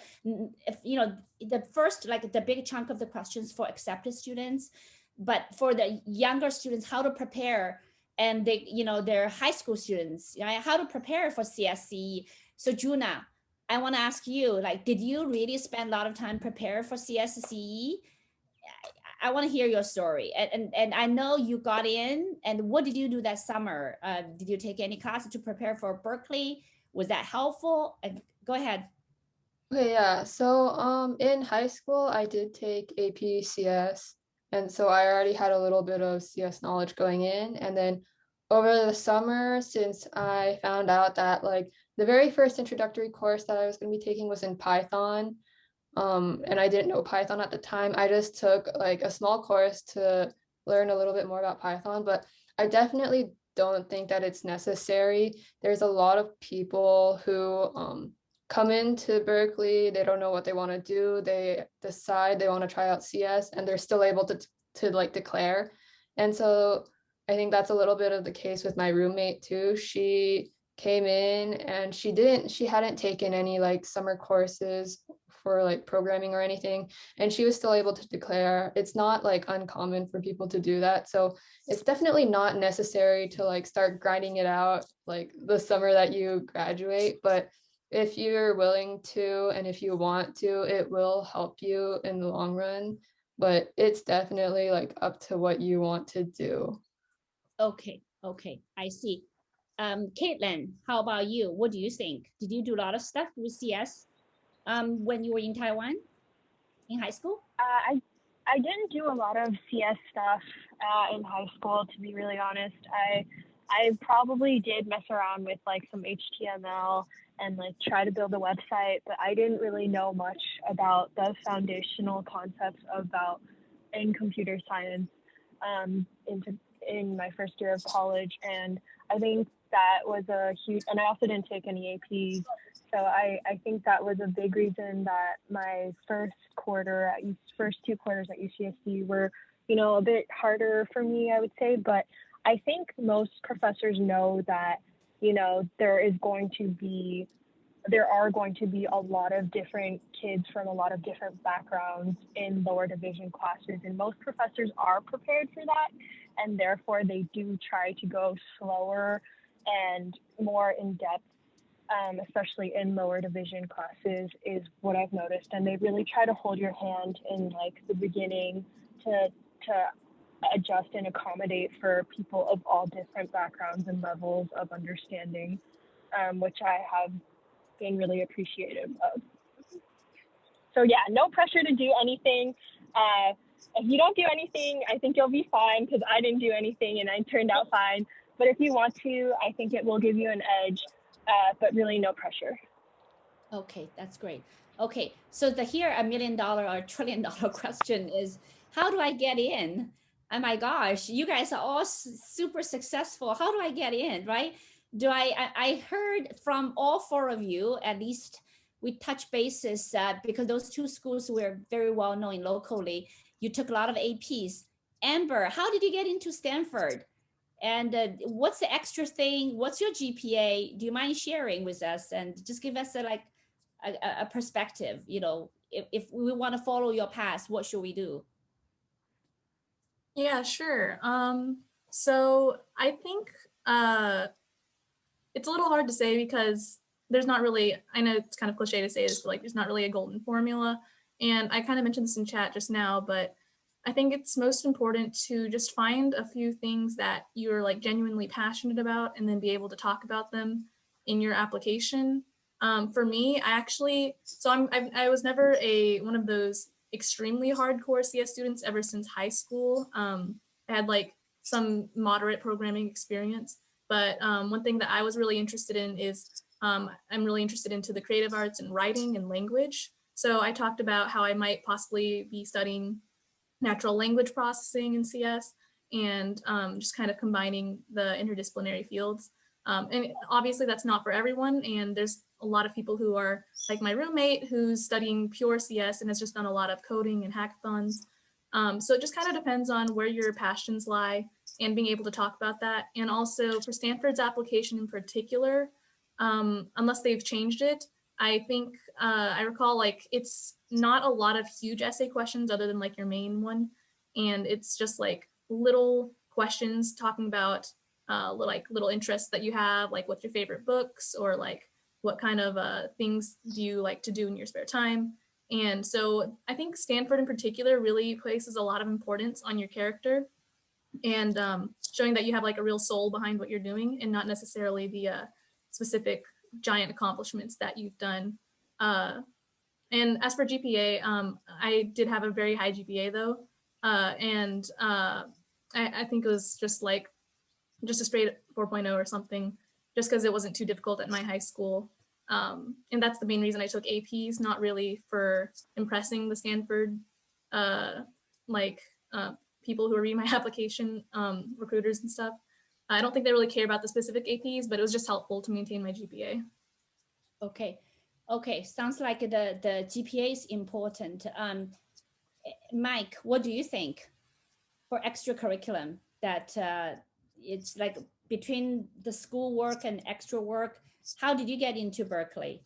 first, like the big chunk of the questions for accepted students, but for the younger students, how to prepare, and they're high school students, how to prepare for CSCE. So Juna, I want to ask you, like, did you really spend a lot of time prepare for CSCE? I want to hear your story. And I know you got in, and what did you do that summer? Did you take any classes to prepare for Berkeley? Was that helpful? Go ahead. Okay, yeah. So in high school, I did take AP CS, and so I already had a little bit of CS knowledge going in. And then over the summer, since I found out that like the very first introductory course that I was going to be taking was in Python, and I didn't know Python at the time, I just took like a small course to learn a little bit more about Python, but I definitely don't think that it's necessary. There's a lot of people who come into Berkeley, they don't know what they want to do, they decide they want to try out CS, and they're still able to like declare. And so I think that's a little bit of the case with my roommate too. She came in and she hadn't taken any like summer courses for like programming or anything, and she was still able to declare. It's not like uncommon for people to do that, so it's definitely not necessary to like start grinding it out like the summer that you graduate. But if you're willing to and if you want to, it will help you in the long run, but it's definitely like up to what you want to do. Okay, I see. Caitlin, how about you? What do you think? Did you do a lot of stuff with CS when you were in Taiwan in high school? I didn't do a lot of CS stuff in high school, to be really honest. I probably did mess around with like some HTML and like try to build a website, but I didn't really know much about the foundational concepts in computer science in my first year of college. And I think that was and I also didn't take any APs. So I think that was a big reason that my first two quarters at UCSD were, a bit harder for me, I would say. But I think most professors know that, there are going to be a lot of different kids from a lot of different backgrounds in lower division classes, and most professors are prepared for that, and therefore they do try to go slower and more in depth, especially in lower division classes, is what I've noticed. And they really try to hold your hand in like the beginning to adjust and accommodate for people of all different backgrounds and levels of understanding, which I have been really appreciative of. So yeah, no pressure to do anything. If you don't do anything, I think you'll be fine, because I didn't do anything and I turned out fine. But if you want to, I think it will give you an edge, but really no pressure. Okay, that's great. Okay, so here $1 million or $1 trillion question is, how do I get in? Oh my gosh, you guys are all super successful. How do I get in, right? I heard from all four of you, at least we touch bases because those two schools were very well known locally. You took a lot of APs. Amber, how did you get into Stanford? And what's the extra thing? What's your GPA? Do you mind sharing with us and just give us a perspective? If we want to follow your path, what should we do? Yeah, sure. So I think it's a little hard to say because there's not really, I know it's kind of cliche to say this, but like there's not really a golden formula. And I kind of mentioned this in chat just now, but I think it's most important to just find a few things that you're like genuinely passionate about and then be able to talk about them in your application. For me, I actually, I was never one of those extremely hardcore CS students ever since high school. I had like some moderate programming experience, but one thing that I was really interested in is I'm really interested into the creative arts and writing and language. So I talked about how I might possibly be studying natural language processing in CS and just kind of combining the interdisciplinary fields. And obviously that's not for everyone. And there's a lot of people who are like my roommate who's studying pure CS and has just done a lot of coding and hackathons. So it just kind of depends on where your passions lie and being able to talk about that. And also for Stanford's application in particular, unless they've changed it, I think I recall like it's not a lot of huge essay questions other than like your main one. And it's just like little questions talking about little interests that you have, like what's your favorite books or like what kind of things do you like to do in your spare time. And so I think Stanford in particular really places a lot of importance on your character and showing that you have like a real soul behind what you're doing and not necessarily the specific giant accomplishments that you've done. And as for GPA, I did have a very high GPA though. And I think it was just a straight 4.0 or something, just because it wasn't too difficult at my high school. And that's the main reason I took APs, not really for impressing the Stanford like people who are reading my application, recruiters and stuff. I don't think they really care about the specific APs, but it was just helpful to maintain my GPA. Okay, sounds like the GPA is important. Mike, what do you think for extracurriculum that it's like between the school work and extra work? How did you get into Berkeley?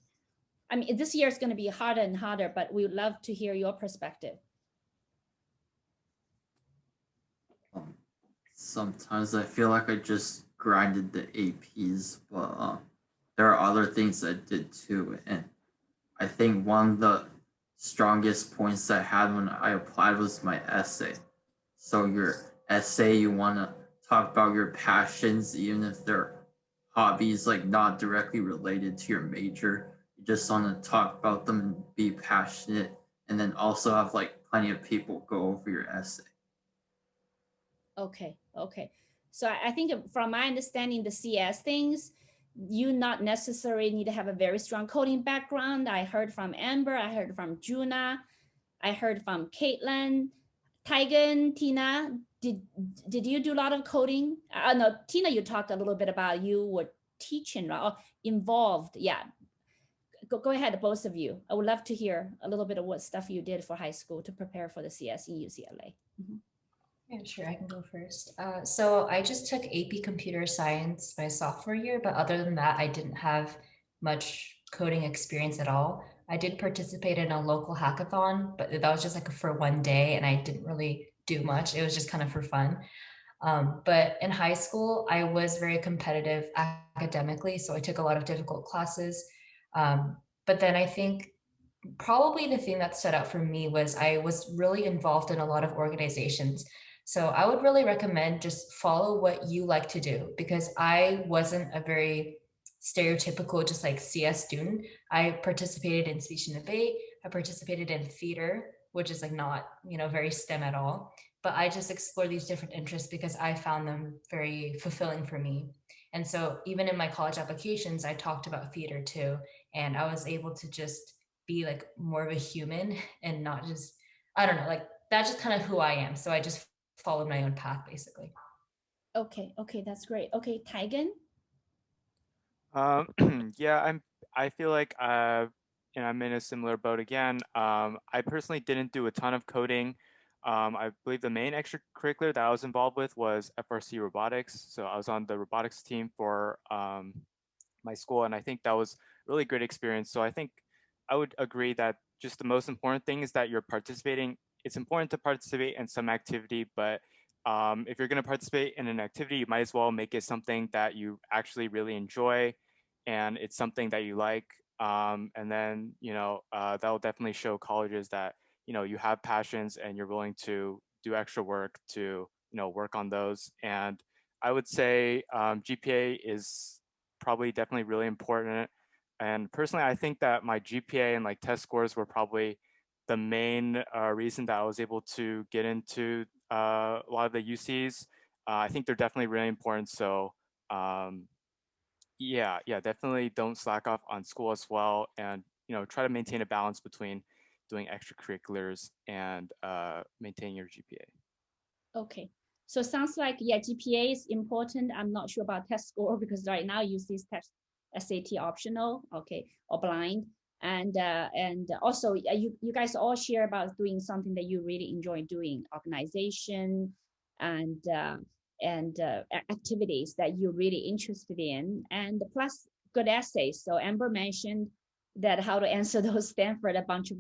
I mean, this year is going to be harder and harder, but we would love to hear your perspective. Sometimes I feel like I just grinded the APs, but there are other things I did too. And I think one of the strongest points I had when I applied was my essay. So your essay, you want to talk about your passions, even if they're hobbies like not directly related to your major. You just want to talk about them and be passionate, and then also have like plenty of people go over your essay. Okay. So I think from my understanding, the CS things, you not necessarily need to have a very strong coding background. I heard from Amber, I heard from Juna, I heard from Caitlin, Tygan, Tina. Did you do a lot of coding? No, Tina, you talked a little bit about you were teaching, right? Or involved. Yeah. Go ahead, both of you. I would love to hear a little bit of what stuff you did for high school to prepare for the CS in UCLA. Mm-hmm. Yeah, sure, I can go first. So I just took AP Computer Science my sophomore year, but other than that, I didn't have much coding experience at all. I did participate in a local hackathon, but that was just like for one day and I didn't really do much. It was just kind of for fun. But in high school, I was very competitive academically, so I took a lot of difficult classes. But then I think probably the thing that stood out for me was I was really involved in a lot of organizations. So I would really recommend just follow what you like to do, because I wasn't a very stereotypical just like CS student. I participated in speech and debate. I participated in theater, which is like not, very STEM at all. But I just explored these different interests because I found them very fulfilling for me. And so even in my college applications, I talked about theater too. And I was able to just be like more of a human and not just, I don't know, like that's just kind of who I am. So I just followed my own path basically. Okay, that's great. Okay, Tygan. Yeah, I feel like I'm in a similar boat again. I personally didn't do a ton of coding. I believe the main extracurricular that I was involved with was FRC robotics. So I was on the robotics team for my school, and I think that was a really great experience. So I think I would agree that just the most important thing is that you're participating. It's important to participate in some activity, but If you're going to participate in an activity, you might as well make it something that you actually really enjoy and it's something that you like. And then, that will definitely show colleges that, you have passions and you're willing to do extra work to, work on those. And I would say GPA is probably definitely really important. And personally, I think that my GPA and like test scores were probably the main reason that I was able to get into a lot of the UCs. I think they're definitely really important. So yeah, definitely don't slack off on school as well, and try to maintain a balance between doing extracurriculars and maintaining your GPA. Okay. So sounds like, yeah, GPA is important. I'm not sure about test score because right now you see test SAT optional, okay, or blind. And also you guys all share about doing something that you really enjoy doing, organization and activities that you're really interested in, and plus good essays. So Amber mentioned that how to answer those Stanford, a bunch of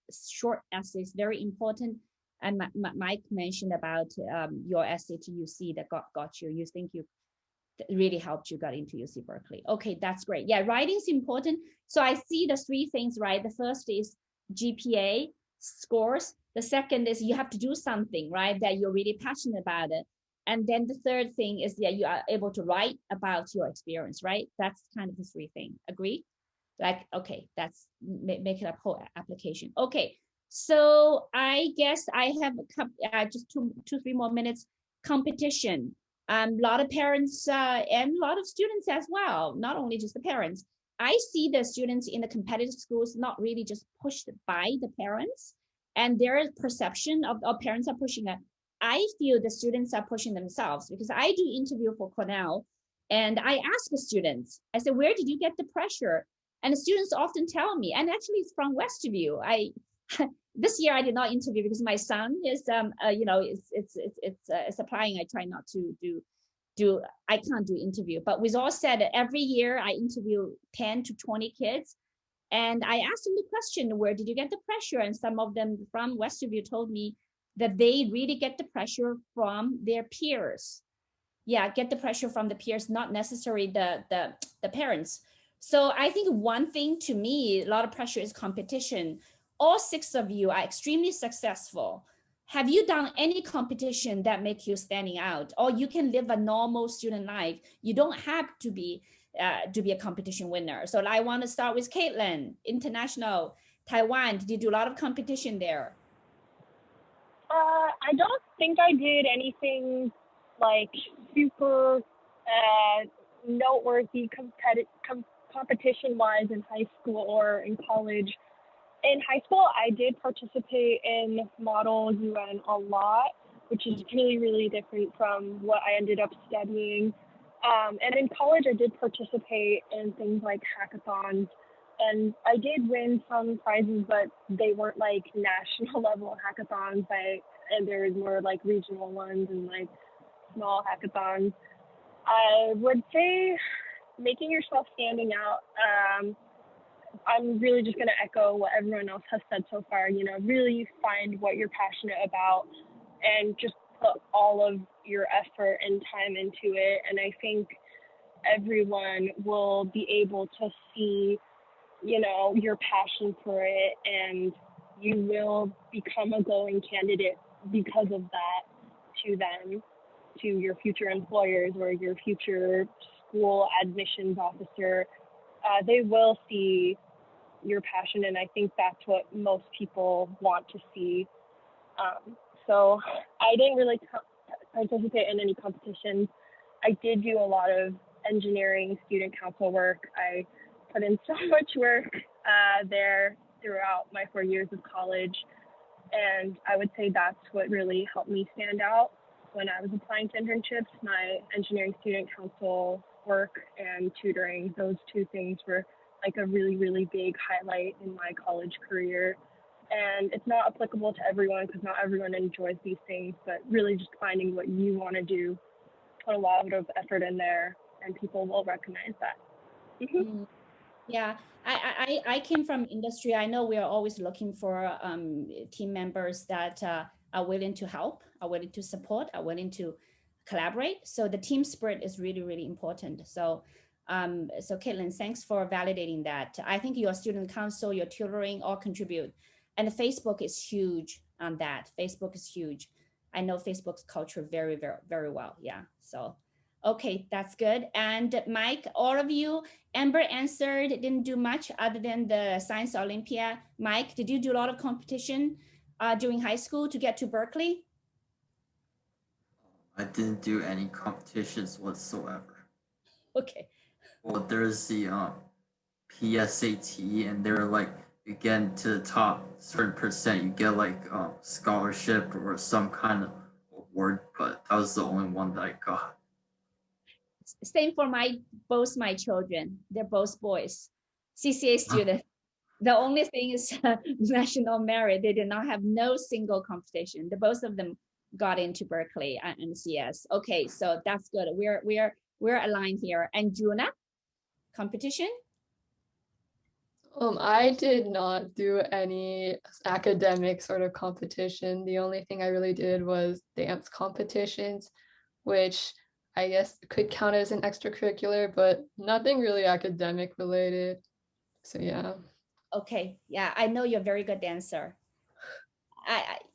short essays, very important. And Mike mentioned about your essay to UC that got you. You think you really helped you got into UC Berkeley. Okay, that's great. Yeah, writing's important. So I see the three things, right? The first is GPA scores. The second is you have to do something, right? That you're really passionate about it. And then the third thing is that you are able to write about your experience, right? That's kind of the three things. Agree? Like, okay, that's make it a whole application. Okay. So I guess I have just two, 3 more minutes. Competition. A lot of parents and a lot of students as well, not only just the parents. I see the students in the competitive schools not really just pushed by the parents and their perception of parents are pushing it. I feel the students are pushing themselves because I do interview for Cornell and I ask the students, I said, where did you get the pressure? And the students often tell me, and actually it's from Westview. This year I did not interview because my son is, it's applying. I try not to do. I can't do interview. But with all said, every year I interview 10 to 20 kids, and I asked them the question, where did you get the pressure? And some of them from Westview told me that they really get the pressure from their peers. Yeah, get the pressure from the peers, not necessarily the parents. So I think one thing to me, a lot of pressure is competition. All 6 of you are extremely successful. Have you done any competition that make you standing out? Or you can live a normal student life. You don't have to be a competition winner. So I want to start with Caitlin, international, Taiwan. Did you do a lot of competition there? I don't think I did anything like super noteworthy competition-wise in high school or in college. In high school, I did participate in Model UN a lot, which is really, really different from what I ended up studying. And in college, I did participate in things like hackathons, and I did win some prizes, but they weren't like national level hackathons. And there was more like regional ones and like small hackathons. I would say making yourself standing out. I'm really just going to echo what everyone else has said so far. Really find what you're passionate about and just put all of your effort and time into it. And I think everyone will be able to see, your passion for it, and you will become a glowing candidate because of that to them, to your future employers or your future school admissions officer. They will see your passion, and I think that's what most people want to see. So I didn't really participate in any competitions. I did do a lot of engineering student council work. I put in so much work there throughout my 4 years of college, and I would say that's what really helped me stand out when I was applying to internships. My engineering student council work and tutoring, those 2 things were like a really, really big highlight in my college career. And it's not applicable to everyone because not everyone enjoys these things, but really just finding what you want to do, put a lot of effort in there, and people will recognize that. Yeah, I came from industry. I know we are always looking for team members that are willing to help, are willing to support, are willing to collaborate. So the team spirit is really, really important. So, so Caitlin, thanks for validating that. I think your student council, your tutoring all contribute. And Facebook is huge on that. Facebook is huge. I know Facebook's culture very, very, very well. Yeah. So, okay, that's good. And Mike, all of you, Amber answered, didn't do much other than the Science Olympia. Mike, did you do a lot of competition during high school to get to Berkeley? I didn't do any competitions whatsoever. Okay. Well, there's the PSAT, and they're like, you get into the top certain percent, you get like scholarship or some kind of award, but that was the only one that I got. Same for both my children. They're both boys, CCA students. The only thing is national merit. They did not have no single competition. The both of them got into Berkeley and CS. Okay, so that's good. We're aligned here. And Juna, competition? I did not do any academic sort of competition. The only thing I really did was dance competitions, which I guess could count as an extracurricular, but nothing really academic related. So yeah. Okay, yeah, I know you're a very good dancer.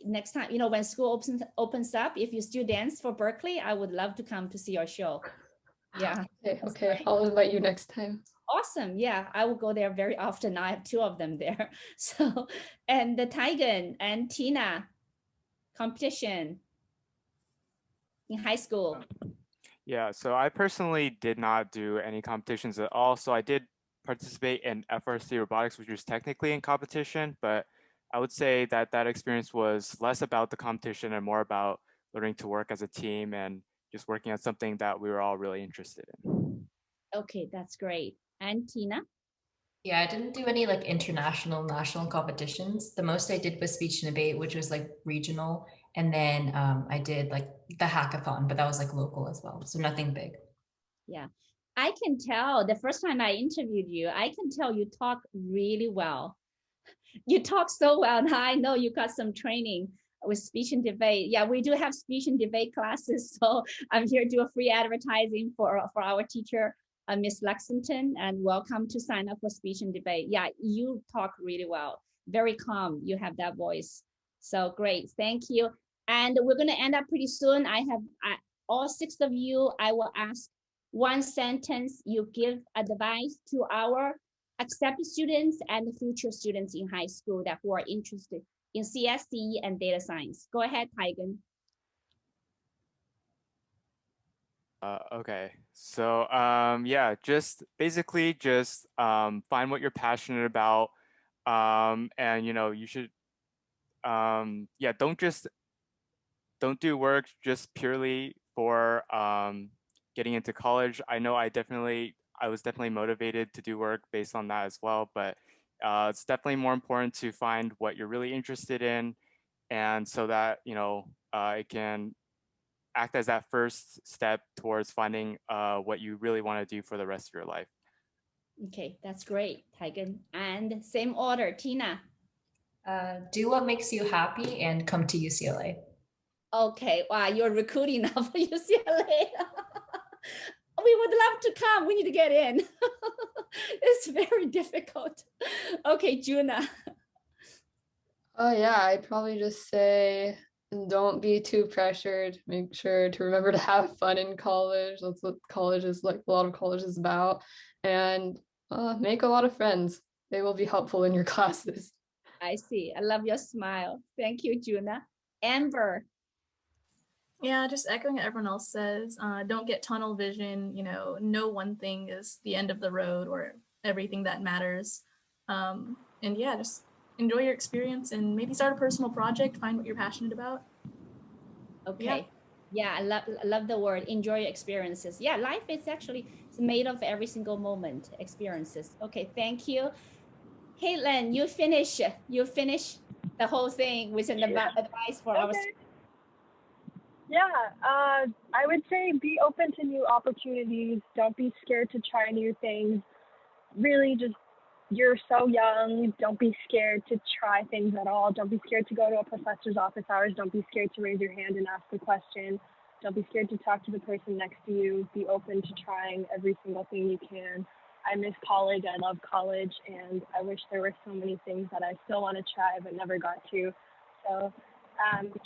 Next time, when school opens up, if you still dance for Berkeley, I would love to come to see your show. Yeah. Okay, I'll invite you next time. Awesome. Yeah, I will go there very often. I have two of them there. So, and the Tigan and Tina competition in high school. Yeah, so I personally did not do any competitions at all. So I did participate in FRC robotics, which was technically in competition, but I would say that that experience was less about the competition and more about learning to work as a team and just working on something that we were all really interested in. Okay, that's great. And Tina? Yeah, I didn't do any like international, national competitions. The most I did was speech and debate, which was like regional. And then I did like the hackathon, but that was like local as well. So nothing big. Yeah, I can tell the first time I interviewed you, I can tell you talk really well. You talk so well. Now I know you got some training with speech and debate. Yeah, we do have speech and debate classes. So I'm here to do a free advertising for our teacher, Miss Lexington, and welcome to sign up for speech and debate. Yeah, you talk really well. Very calm. You have that voice. So great. Thank you. And we're going to end up pretty soon. All six of you, I will ask one sentence. You give advice to our accepted students and future students in high school that who are interested in CSE and data science. Go ahead, Tigan. Okay, so yeah, just basically just find what you're passionate about, and you should yeah, don't do work just purely for getting into college. I know I was definitely motivated to do work based on that as well, but it's definitely more important to find what you're really interested in, and so that it can act as that first step towards finding what you really want to do for the rest of your life. Okay, that's great, Tigan. And same order, Tina. Do what makes you happy and come to UCLA. Okay, wow, you're recruiting now for UCLA. We would love to come. We need to get in. It's very difficult. Okay, Juna. Oh yeah, I'd probably just say don't be too pressured. Make sure to remember to have fun in college. That's what college is like, a lot of college is about. And make a lot of friends. They will be helpful in your classes. I see. I love your smile. Thank you, Juna. Amber. Yeah, just echoing what everyone else says. Don't get tunnel vision. No one thing is the end of the road or everything that matters. And yeah, just enjoy your experience and maybe start a personal project. Find what you're passionate about. Okay. Yeah, I love the word. Enjoy your experiences. Yeah, life is actually made of every single moment experiences. Okay, thank you. Caitlin, you finish the whole thing with an advice for our. Yeah, I would say be open to new opportunities. Don't be scared to try new things. really just, you're so young. Don't be scared to try things at all. Don't be scared to go to a professor's office hours. Don't be scared to raise your hand and ask a question. Don't be scared to talk to the person next to you. Be open to trying every single thing you can. I miss college. I love college, and I wish there were so many things that I still want to try but never got to. So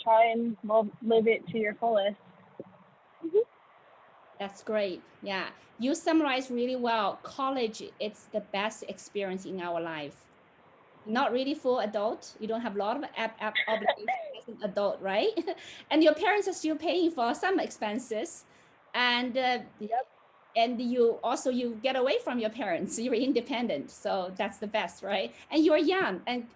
try and live it to your fullest. That's great. Yeah, you summarized really well. College, it's the best experience in our life. Not really full adult. You don't have a lot of obligations as an adult, right? And your parents are still paying for some expenses, and and you get away from your parents. You're independent, so that's the best, right? And you're young and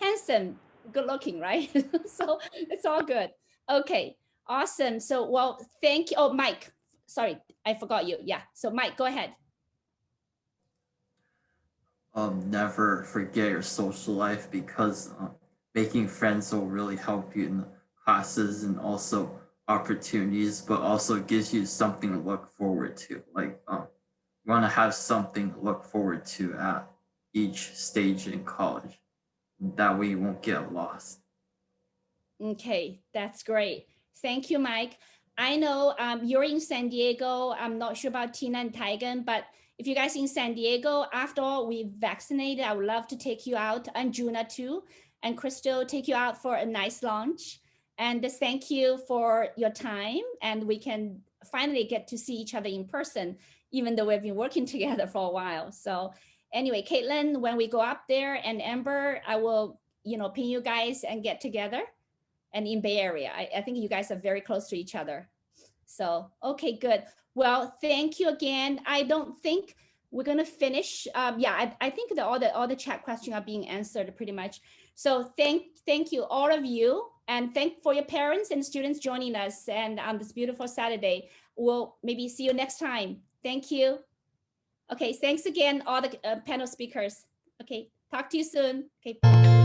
handsome, good looking, right? So it's all good. Okay, awesome. So well, thank you. Oh, Mike, sorry, I forgot you. Yeah. So Mike, go ahead. Never forget your social life, because making friends will really help you in the classes and also opportunities, but also gives you something to look forward to. Like you want to have something to look forward to at each stage in college. That way you won't get lost. Okay, that's great. Thank you, Mike. I know you're in San Diego. I'm not sure about Tina and Tigan, but if you guys in San Diego, after all, we vaccinated, I would love to take you out, and Juna too, and Crystal, take you out for a nice lunch. And thank you for your time. And we can finally get to see each other in person, even though we've been working together for a while. So anyway, Caitlin, when we go up there, and Amber, I will, pin you guys and get together. And in Bay Area, I think you guys are very close to each other. So, okay, good. Well, thank you again. I don't think we're gonna finish. I think that all the chat questions are being answered pretty much. So thank you all of you, and thank for your parents and students joining us. And on this beautiful Saturday, we'll maybe see you next time. Thank you. Okay, thanks again, all the panel speakers. Okay, talk to you soon. Okay.